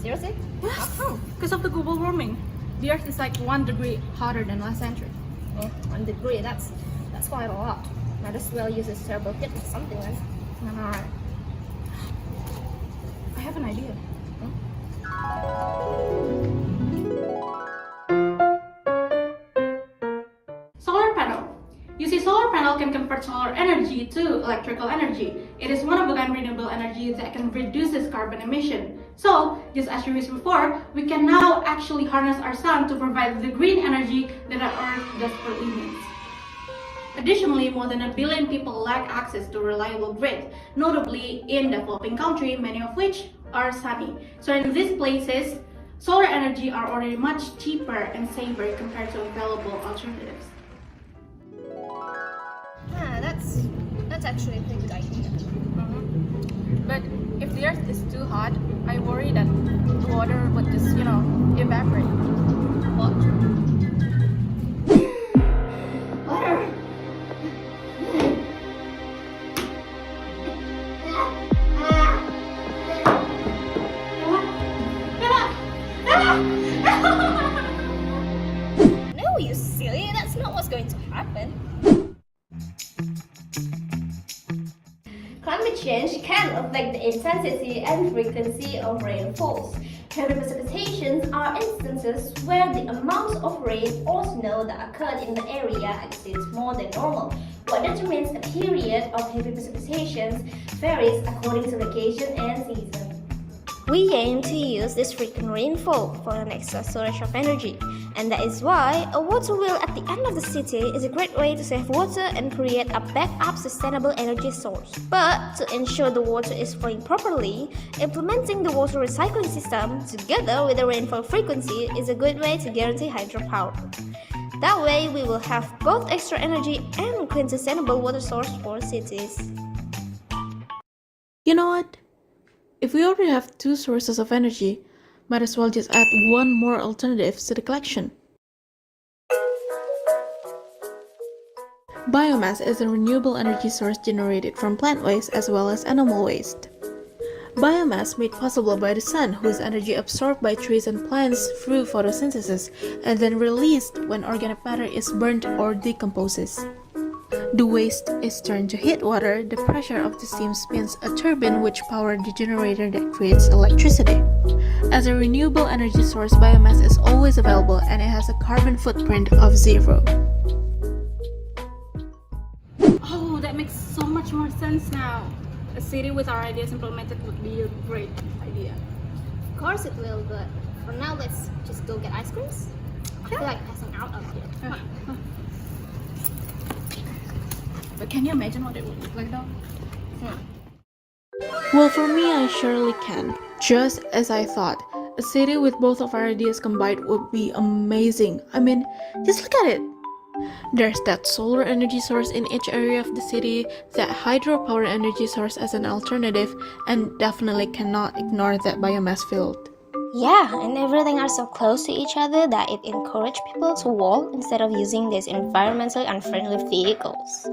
Seriously? Yes. How come? Because of the global warming. The Earth is like 1 degree hotter than last century. Oh, 1 degree, that's quite a lot. Might as well use this turbo kit or something then. Alright. I have an idea. Solar panel. You see, solar panel can convert solar energy to electrical energy. It is one of the renewable energy that can reduce its carbon emission. So, just as you mentioned before, we can now actually harness our sun to provide the green energy that our Earth desperately needs. Additionally, more than 1 billion people lack access to reliable grid, notably in developing countries, many of which are sunny. So in these places, solar energy are already much cheaper and safer compared to available alternatives. That's actually a pretty good idea. But if the Earth is too hot, I worry that the water would just, evaporate. What? No, you silly, that's not what's going to happen. Climate change can affect the intensity and frequency of rainfalls. Heavy precipitations are instances where the amount of rain or snow that occurred in the area exceeds more than normal. What determines a period of heavy precipitations varies according to location and season. We aim to use this frequent rainfall for an extra storage of energy, and that is why a water wheel at the end of the city is a great way to save water and create a backup sustainable energy source. But to ensure the water is flowing properly, implementing the water recycling system together with the rainfall frequency is a good way to guarantee hydropower. That way, we will have both extra energy and clean sustainable water source for cities. You know what? If we already have 2 sources of energy, might as well just add 1 more alternative to the collection. Biomass is a renewable energy source generated from plant waste as well as animal waste. Biomass made possible by the sun, whose energy absorbed by trees and plants through photosynthesis and then released when organic matter is burnt or decomposes. The waste is turned to heat water. The pressure of the steam spins a turbine which powers the generator that creates electricity. As a renewable energy source, biomass is always available and it has a carbon footprint of 0. Oh, that makes so much more sense now. A city with our ideas implemented would be a great idea. Of course it will, but for now let's just go get ice creams. I feel like passing out up here. Come on. But can you imagine what it would look like though? Well, for me, I surely can. Just as I thought, a city with both of our ideas combined would be amazing. I mean, just look at it. There's that solar energy source in each area of the city, that hydropower energy source as an alternative, and definitely cannot ignore that biomass field. Yeah, and everything are so close to each other that it encourages people to walk instead of using these environmentally unfriendly vehicles.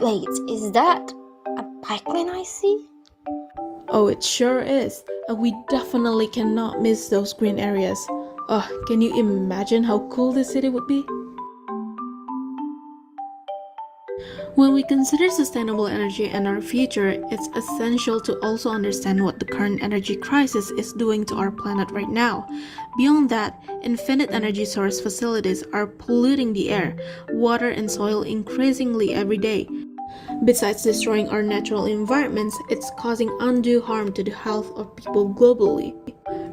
Wait, is that a bike lane I see? Oh, it sure is. And we definitely cannot miss those green areas. Oh, can you imagine how cool this city would be? When we consider sustainable energy and our future, it's essential to also understand what the current energy crisis is doing to our planet right now. Beyond that, infinite energy source facilities are polluting the air, water, and soil increasingly every day. Besides destroying our natural environments, it's causing undue harm to the health of people globally.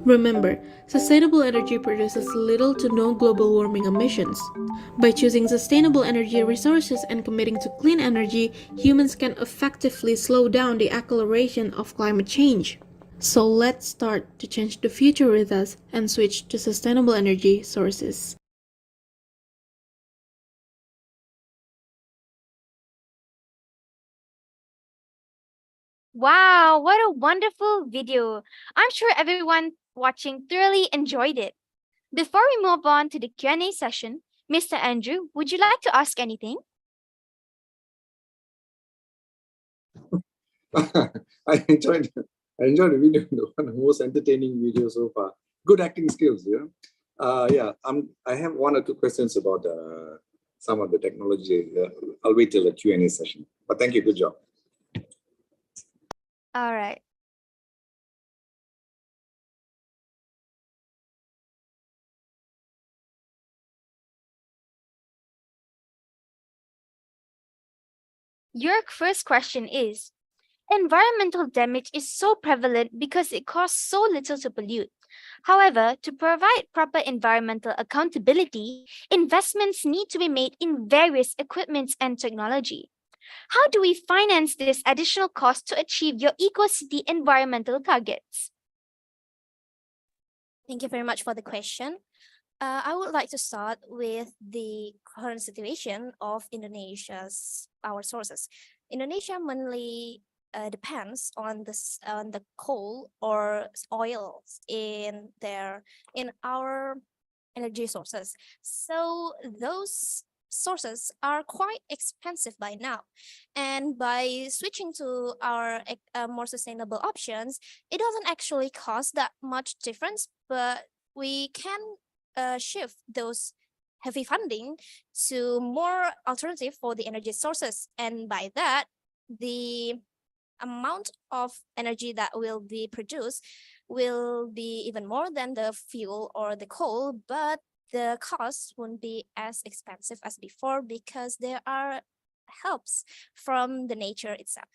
Remember, sustainable energy produces little to no global warming emissions. By choosing sustainable energy resources and committing to clean energy, humans can effectively slow down the acceleration of climate change. So let's start to change the future with us and switch to sustainable energy sources. Wow, what a wonderful video. I'm sure everyone watching thoroughly enjoyed it. Before we move on to the Q&A session, Mr. Andrew, would you like to ask anything? I enjoyed I enjoyed the video, one of the most entertaining videos so far. Good acting skills, yeah. I have one or two questions about some of the technology. I'll wait till the Q&A session. But thank you, good job. All right. Your first question is, environmental damage is so prevalent because it costs so little to pollute. However, to provide proper environmental accountability, investments need to be made in various equipments and technology. How do we finance this additional cost to achieve your eco-city environmental targets? Thank you very much for the question. I would like to start with the current situation of Indonesia's power sources. Indonesia mainly depends on the coal or oils in our energy sources. So those sources are quite expensive by now, and by switching to our more sustainable options, it doesn't actually cost that much difference, but we can shift those heavy funding to more alternative for the energy sources, and by that the amount of energy that will be produced will be even more than the fuel or the coal, but the cost won't be as expensive as before because there are helps from the nature itself.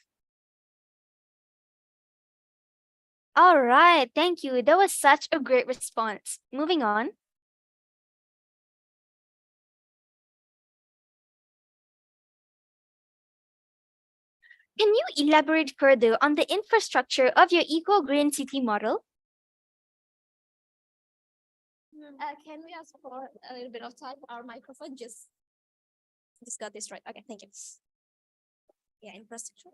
All right, thank you. That was such a great response. Moving on. Can you elaborate further on the infrastructure of your eco-green city model? Can we ask for a little bit of time? Our microphone just got this right. Okay, thank you. Yeah, infrastructure.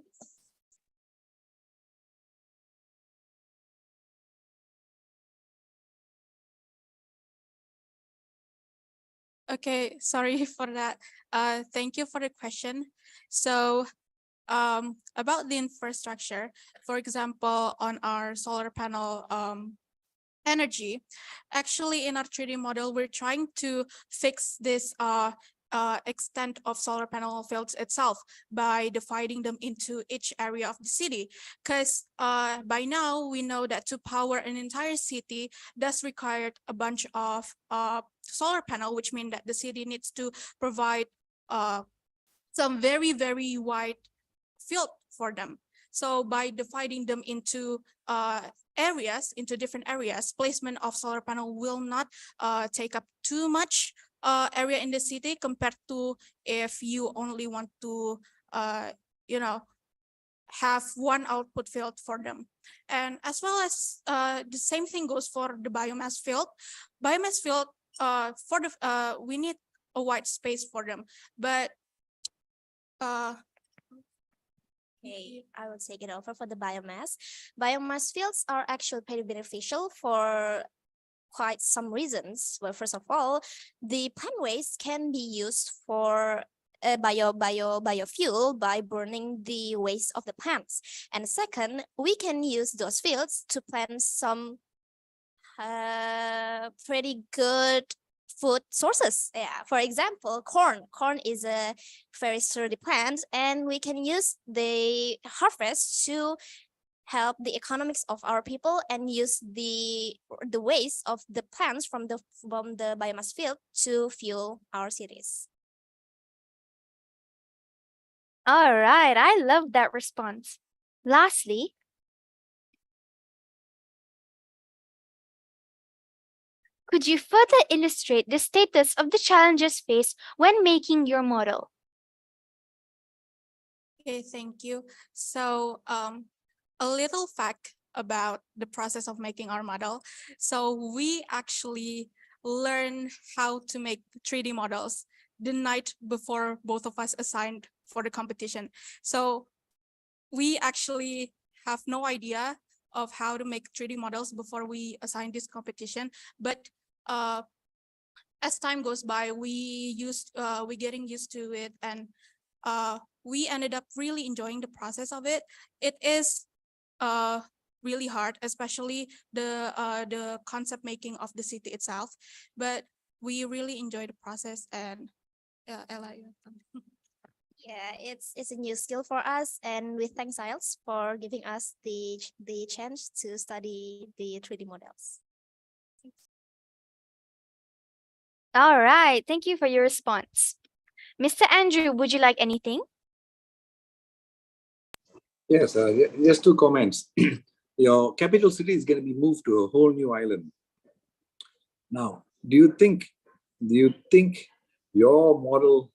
Okay, sorry for that. Thank you for the question. So about the infrastructure, for example, on our solar panel energy, actually in our 3D model, we're trying to fix this extent of solar panel fields itself by dividing them into each area of the city. Because by now we know that to power an entire city does require a bunch of solar panel, which means that the city needs to provide some very, very wide field for them. So by dividing them into areas, into different areas, placement of solar panel will not take up too much area in the city compared to if you only want to, have one output field for them. And as well as the same thing goes for the biomass field. Biomass field, we need a wide space for them, but okay, I will take it over for the biomass. Biomass fields are actually pretty beneficial for quite some reasons. Well, first of all, the plant waste can be used for biofuel by burning the waste of the plants. And second, we can use those fields to plant some pretty good food sources. Yeah, for example, corn. Corn is a very sturdy plant, and we can use the harvest to help the economics of our people and use the waste of the plants from the biomass field to fuel our cities. All right, I love that response. Lastly, could you further illustrate the status of the challenges faced when making your model? okay, thank you. So a little fact about the process of making our model. So we actually learn how to make 3D models the night before both of us assigned for the competition. So we actually have no idea of how to make 3D models before we assign this competition. But as time goes by, we getting used to it, and we ended up really enjoying the process of it. It is really hard, especially the concept making of the city itself. But we really enjoy the process. And Ella, Yeah, it's a new skill for us, and we thank SAEYLS for giving us the chance to study the 3D models. All right. Thank you for your response. Mr. Andrew, would you like anything? Yes, just two comments. Your capital city is going to be moved to a whole new island. Now, do you think your model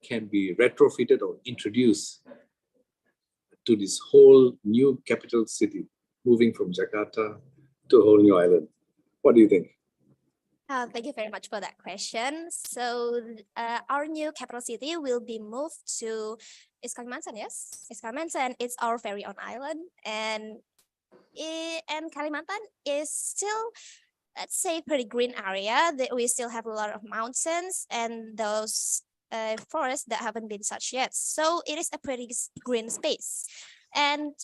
can be retrofitted or introduced to this whole new capital city, moving from Jakarta to a whole new island? What do you think? Thank you very much for that question. So our new capital city will be moved to Kalimantan, yes? Kalimantan, it's our very own island. And Kalimantan is still, let's say, pretty green area. That we still have a lot of mountains and those forests that haven't been touched yet. So it is a pretty green space. And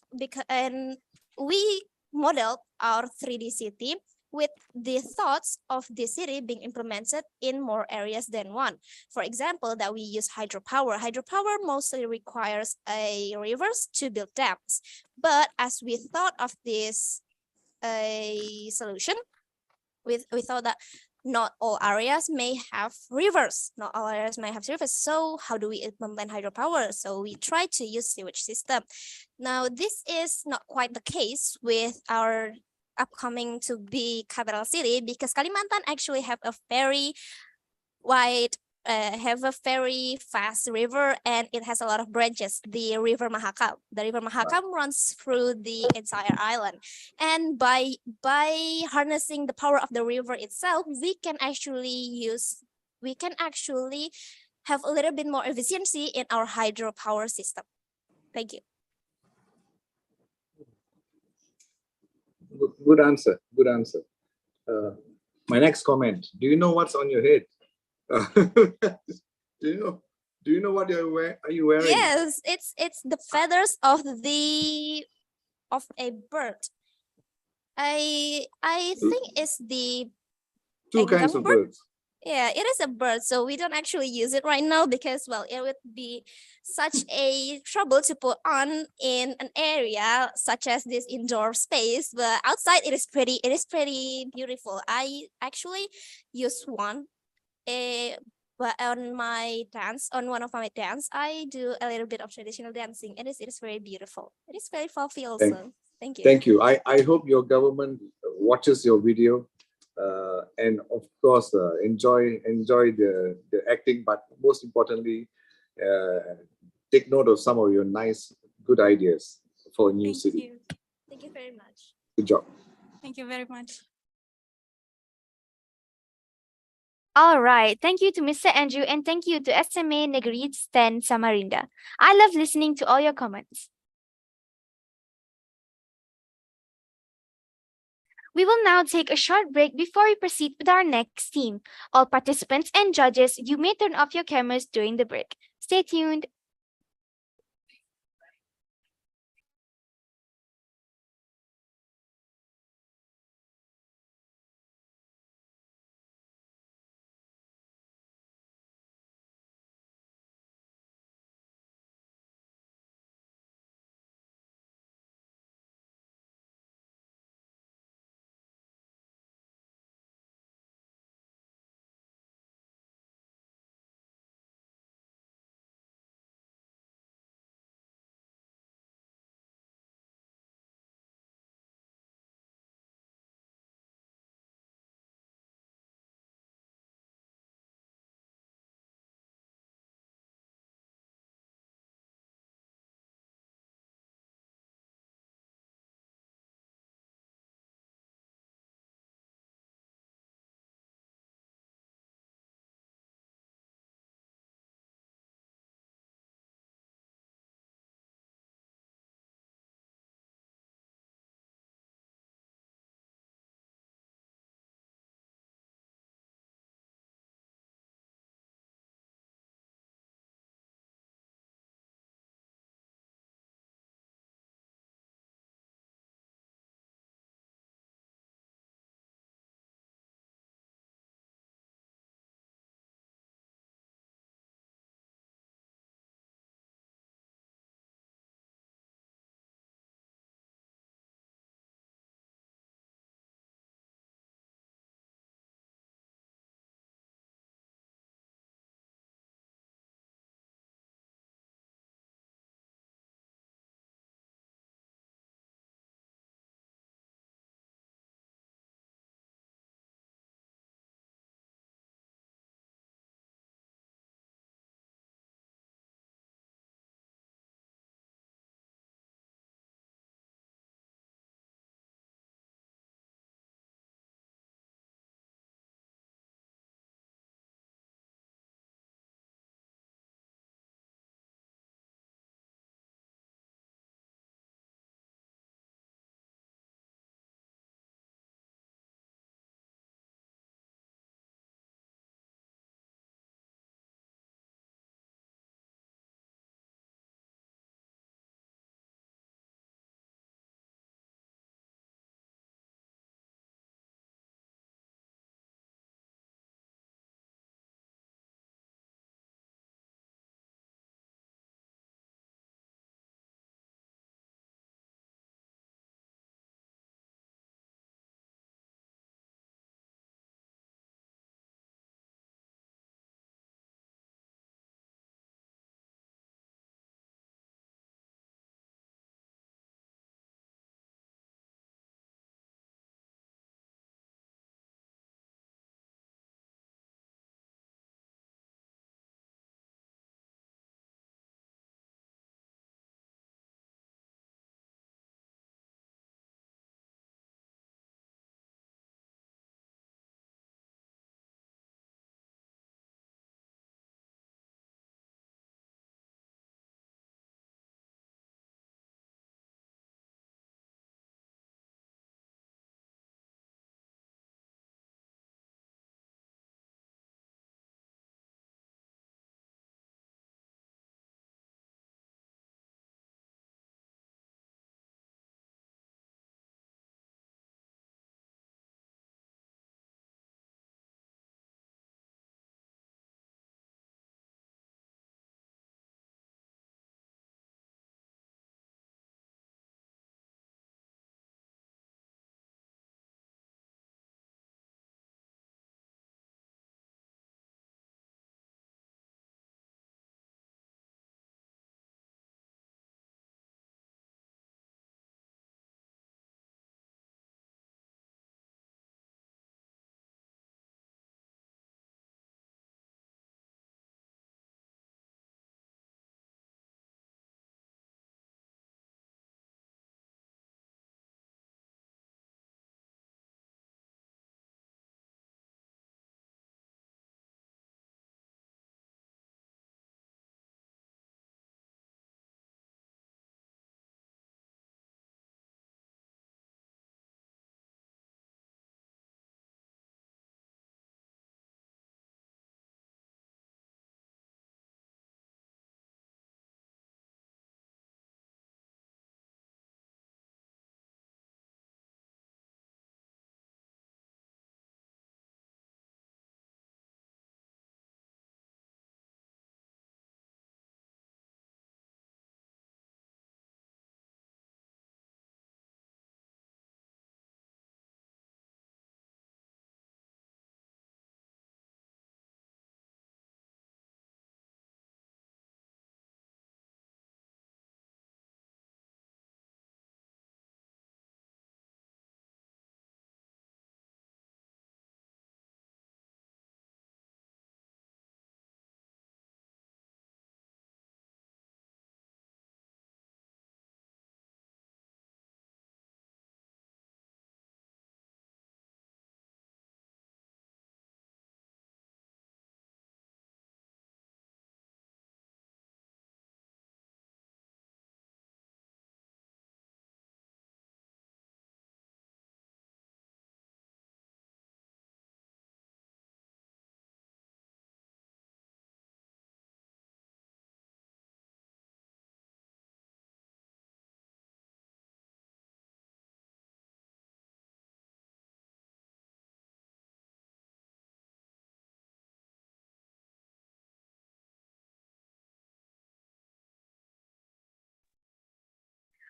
we modeled our 3D city with the thoughts of the city being implemented in more areas than one. For example, that we use hydropower. Hydropower mostly requires a rivers to build dams. But as we thought of this solution, we thought that not all areas may have rivers. Not all areas may have rivers. So how do we implement hydropower? So we try to use sewage system. Now, this is not quite the case with our upcoming to be capital city, because Kalimantan actually have a very wide have a very fast river, and it has a lot of branches. The river Mahakam runs through the entire island, and by harnessing the power of the river itself, we can actually have a little bit more efficiency in our hydropower system. Thank you. Good answer. Good answer. My next comment. Do you know what's on your head? Do you know what are you wearing? Yes, it's the feathers of a bird. I think it's the two kinds of birds. Yeah, it is a bird, so we don't actually use it right now because, well, it would be such a trouble to put on in an area such as this indoor space. But outside, it is pretty beautiful. I actually use one. But on one of my dance, I do a little bit of traditional dancing. It is very beautiful. It is very fluffy also. Thank you. Thank you. I hope your government watches your video. And of course, enjoy the acting, but most importantly, take note of some of your nice, good ideas for a new city. Thank you very much. Good job. Thank you very much. All right. Thank you to Mr. Andrew, and thank you to SMA Negeri STEM Samarinda. I love listening to all your comments. We will now take a short break before we proceed with our next team. All participants and judges, you may turn off your cameras during the break. Stay tuned.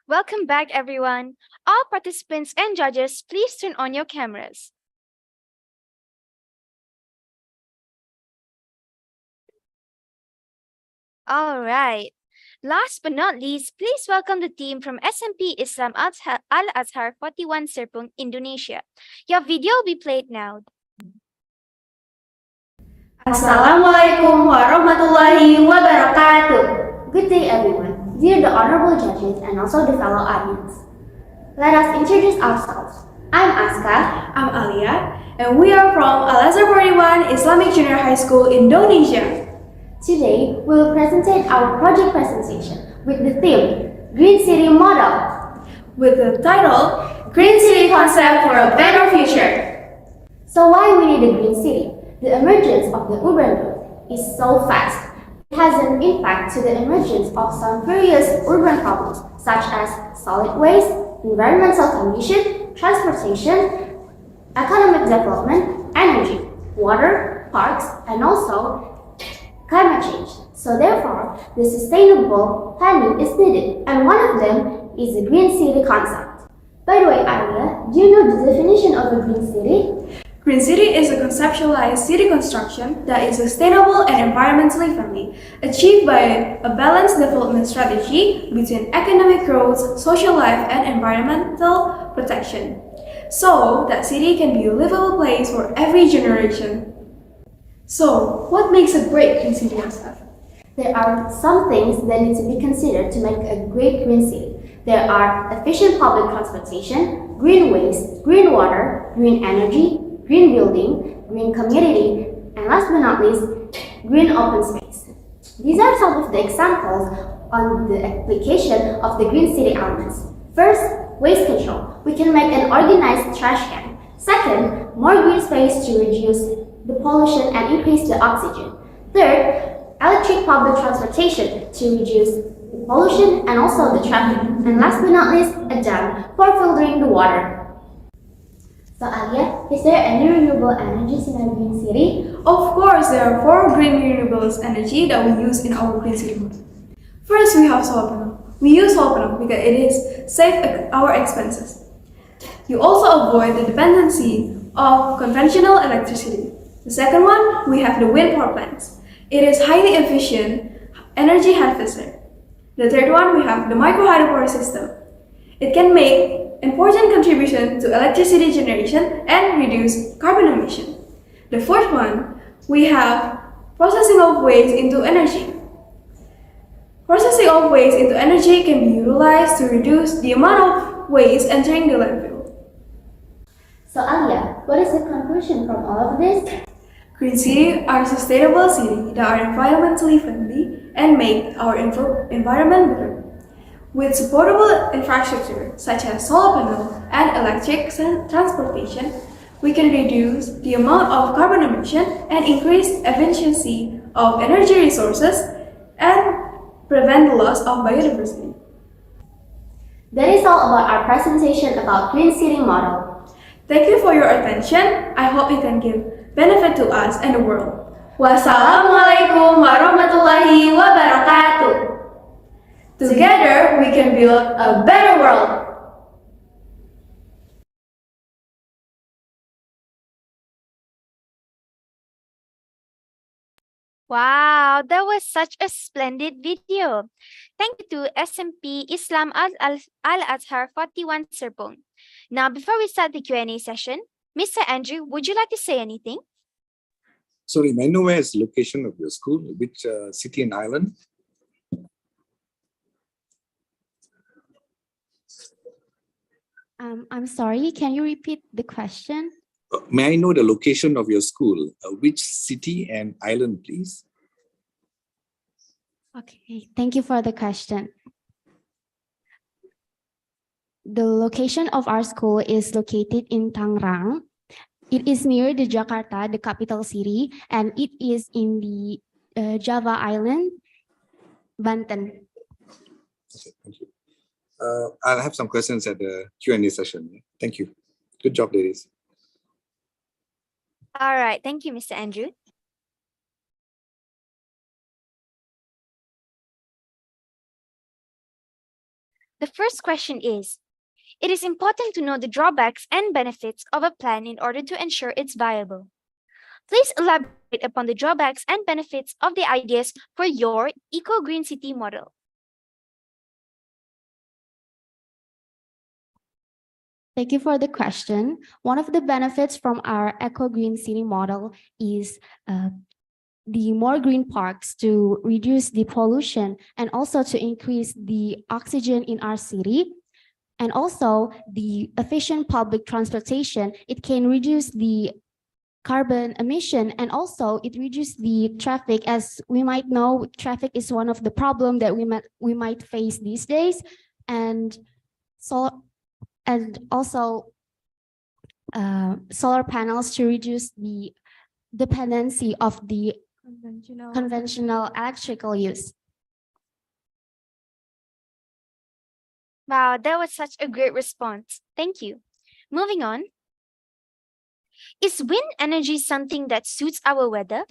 Welcome back, everyone. All participants and judges, please turn on your cameras. All right. Last but not least, please welcome the team from SMP Islam Al Azhar 41 Serpong, Indonesia. Your video will be played now. Assalamualaikum warahmatullahi wabarakatuh. Good day, everyone. Dear the honorable judges and also the fellow audience. Let us introduce ourselves. I'm Aska. I'm Alia, and we are from Al Azhar 41 Islamic Junior High School, Indonesia. Today, we will present our project presentation with the theme Green City Model, with the title Green City Concept for a Better Future. So why we need a green city? The emergence of the urban growth is so fast. It has an impact to the emergence of some various urban problems such as solid waste, environmental condition, transportation, economic development, energy, water, parks, and also climate change. So therefore, the sustainable planning is needed, and one of them is the green city concept. By the way, Alia, do you know the definition of a green city? Green city is a conceptualized city construction that is sustainable and environmentally friendly, achieved by a balanced development strategy between economic growth, social life, and environmental protection, so that city can be a livable place for every generation. So, what makes a great green city concept? There are some things that need to be considered to make a great green city. There are efficient public transportation, green waste, green water, green energy, green building, green community, and last but not least, green open space. These are some of the examples on the application of the green city elements. First, waste control. We can make an organized trash can. Second, more green space to reduce the pollution and increase the oxygen. Third, electric public transportation to reduce the pollution and also the traffic. And last but not least, a dam for filtering the water. So Alia, is there any renewable energies in our green city? Of course, there are 4 green renewables energy that we use in our green city. First, we have solar panel. We use solar panel because it is save our expenses. You also avoid the dependency of conventional electricity. The second one, we have the wind power plants. It is highly efficient energy harvester. The third one, we have the micro hydropower system. It can make important contribution to electricity generation and reduce carbon emission. The fourth one, we have processing of waste into energy. Processing of waste into energy can be utilized to reduce the amount of waste entering the landfill. So Alia, what is the conclusion from all of this? Green cities are sustainable cities that are environmentally friendly and make our environment better. With supportable infrastructure such as solar panel and electric transportation, we can reduce the amount of carbon emission and increase efficiency of energy resources and prevent the loss of biodiversity. That is all about our presentation about Green City Model. Thank you for your attention. I hope it can give benefit to us and the world. Wassalamualaikum warahmatullahi wabarakatuh. Together, we can build a better world. Wow, that was such a splendid video. Thank you to SMP Islam Al Azhar 41 Serpong. Now, before we start the Q&A session, Mr. Andrew, would you like to say anything? Sorry, may I know where is the location of your school? Which city and island? I'm sorry, can you repeat the question? May I know the location of your school? Which city and island, please? Okay, thank you for the question. The location of our school is located in Tangerang. It is near the Jakarta, the capital city, and it is in the Java Island, Banten. Okay, thank you. I'll have some questions at the Q&A session. Thank you. Good job, ladies. All right. Thank you, Mr. Andrew. The first question is, it is important to know the drawbacks and benefits of a plan in order to ensure it's viable. Please elaborate upon the drawbacks and benefits of the ideas for your eco-green city model. Thank you for the question. One of the benefits from our eco-green city model is the more green parks to reduce the pollution and also to increase the oxygen in our city. And also the efficient public transportation, it can reduce the carbon emission, and also it reduces the traffic. As we might know, traffic is one of the problem that we might face these days. And so, and also solar panels to reduce the dependency of the conventional electrical use. Wow, that was such a great response. Thank you. Moving on. Is wind energy something that suits our weather?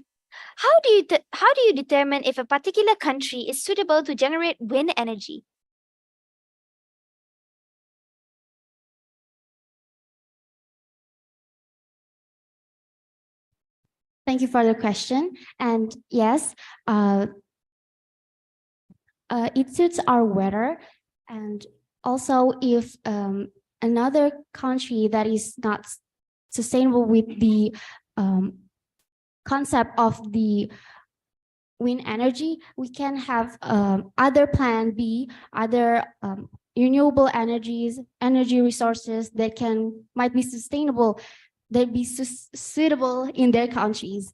How do you determine if a particular country is suitable to generate wind energy? Thank you for the question. And yes, it suits our weather. And also if another country that is not sustainable with the concept of the wind energy, we can have other plan B, other renewable energies, energy resources that might be sustainable, that be suitable in their countries.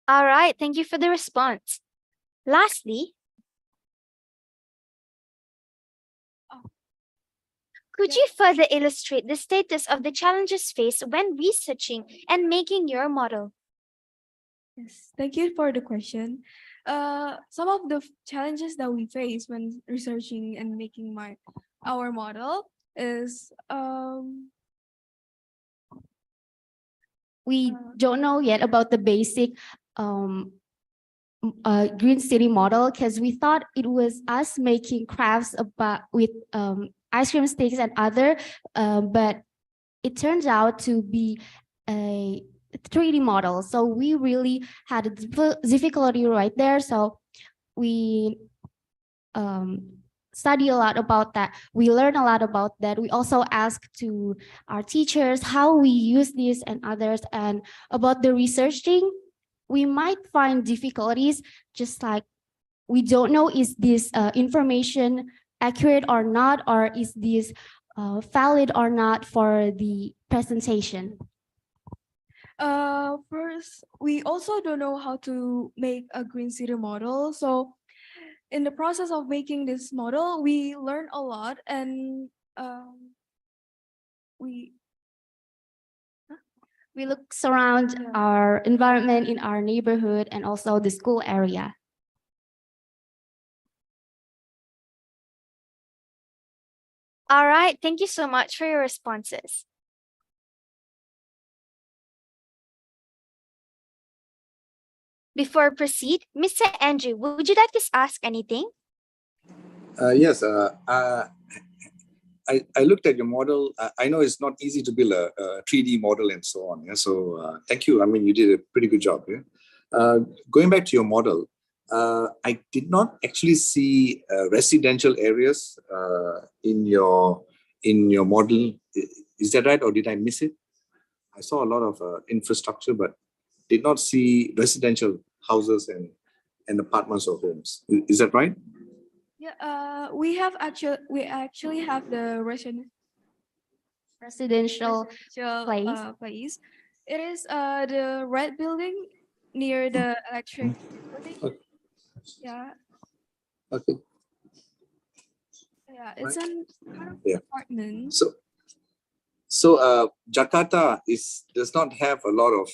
All right, thank you for the response. Lastly, could you further illustrate the status of the challenges faced when researching and making your model? Yes, thank you for the question. Some of the challenges that we face when researching and making our model is we don't know yet about the basic green city model, because we thought it was us making crafts with ice cream sticks and other, but it turns out to be a 3D model. So we really had a difficulty right there. So we study a lot about that. We learn a lot about that. We also ask to our teachers how we use this and others. And about the researching, we might find difficulties, just like we don't know, is this information accurate or not, or is this valid or not for the presentation? First, we also don't know how to make a green city model. So in the process of making this model, we learn a lot, and we look around our environment in our neighborhood and also the school area. All right, thank you so much for your responses. Before I proceed, Mr. Andrew, would you like to ask anything? Yes, I looked at your model. I know it's not easy to build a 3D model and so on. Yeah? So thank you. I mean, you did a pretty good job. Yeah? Going back to your model, I did not actually see residential areas in your model. Is that right, or did I miss it? I saw a lot of infrastructure, but did not see residential houses and apartments or homes. Is that right? Yeah, we actually have the residential place. It is the red building near the electric building. Okay. Yeah. Okay. Yeah, it's an kind of apartment. So Jakarta does not have a lot of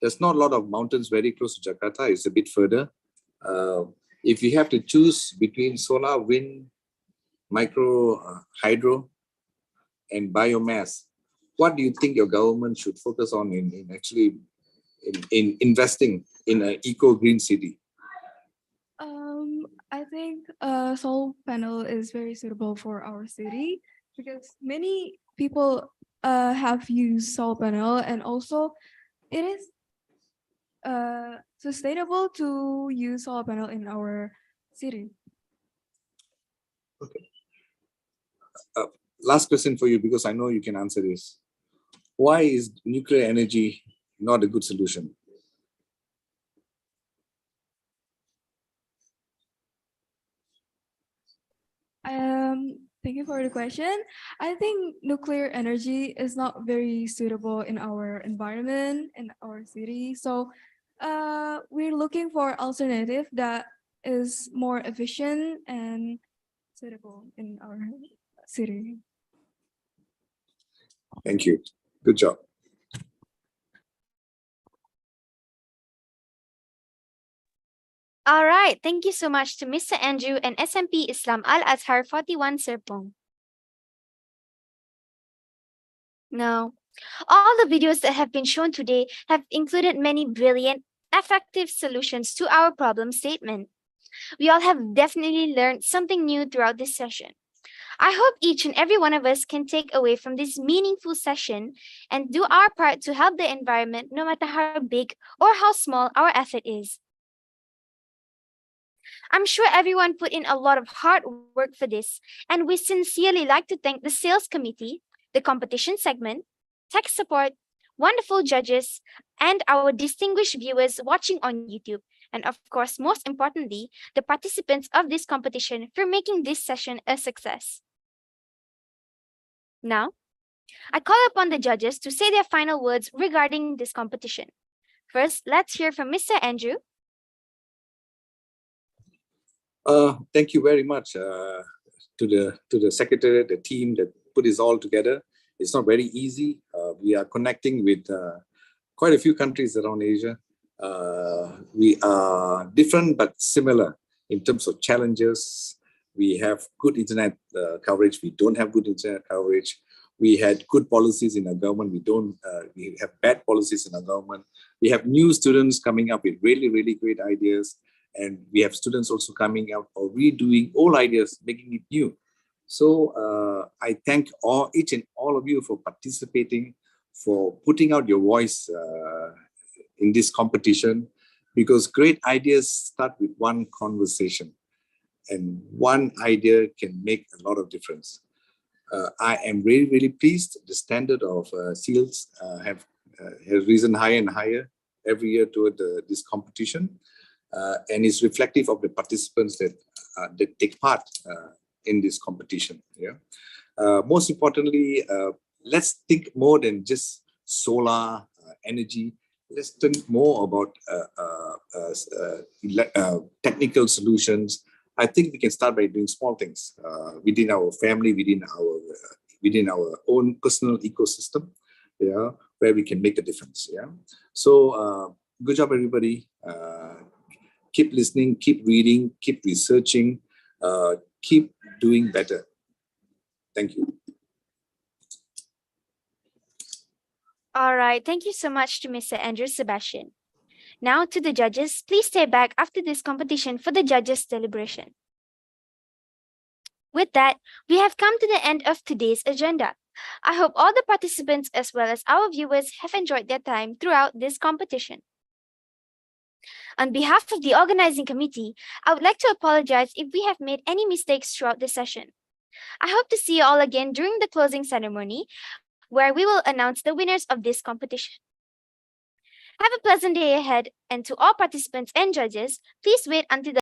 there's not a lot of mountains very close to Jakarta. It's a bit further. If you have to choose between solar, wind, micro hydro, and biomass, what do you think your government should focus on in actually in investing in an eco-green city? I think a solar panel is very suitable for our city because many people have used solar panel, and also it is sustainable to use solar panel in our city. Last question for you, because I know you can answer this. Why is nuclear energy not a good solution? Thank you for the question. I think nuclear energy is not very suitable in our environment, in our city. So we're looking for alternative that is more efficient and suitable in our city. Thank you. Good job. All right, thank you so much to Mr. Andrew and SMP Islam Al Azhar 41 Serpong. Now, all the videos that have been shown today have included many brilliant, effective solutions to our problem statement. We all have definitely learned something new throughout this session. I hope each and every one of us can take away from this meaningful session and do our part to help the environment, no matter how big or how small our effort is. I'm sure everyone put in a lot of hard work for this, and we sincerely like to thank the sales committee, the competition segment, tech support, wonderful judges, and our distinguished viewers watching on YouTube, and of course, most importantly, the participants of this competition for making this session a success. Now, I call upon the judges to say their final words regarding this competition. First, let's hear from Mr. Andrew. Thank you very much to the secretary, the team that put this all together. It's not very easy. We are connecting with quite a few countries around Asia. We are different but similar in terms of challenges. We have good internet coverage. We don't have good internet coverage. We had good policies in our government. We have bad policies in our government. We have new students coming up with really, really great ideas. And we have students also coming out or redoing old ideas, making it new. So I thank each and all of you for participating, for putting out your voice in this competition, because great ideas start with one conversation, and one idea can make a lot of difference. I am really, really pleased. The standard of SAEYLS has risen higher and higher every year toward this competition. And is reflective of the participants that take part in this competition. Yeah. Most importantly, let's think more than just solar energy. Let's think more about technical solutions. I think we can start by doing small things within our family, within our own personal ecosystem. Yeah, where we can make a difference. Yeah. So good job, everybody. Keep listening, keep reading, keep researching, keep doing better. Thank you. All right, thank you so much to Mr. Andrew Sebastian. Now to the judges, please stay back after this competition for the judges' deliberation. With that, we have come to the end of today's agenda. I hope all the participants as well as our viewers have enjoyed their time throughout this competition. On behalf of the organizing committee, I would like to apologize if we have made any mistakes throughout the session. I hope to see you all again during the closing ceremony, where we will announce the winners of this competition. Have a pleasant day ahead, and to all participants and judges, please wait until the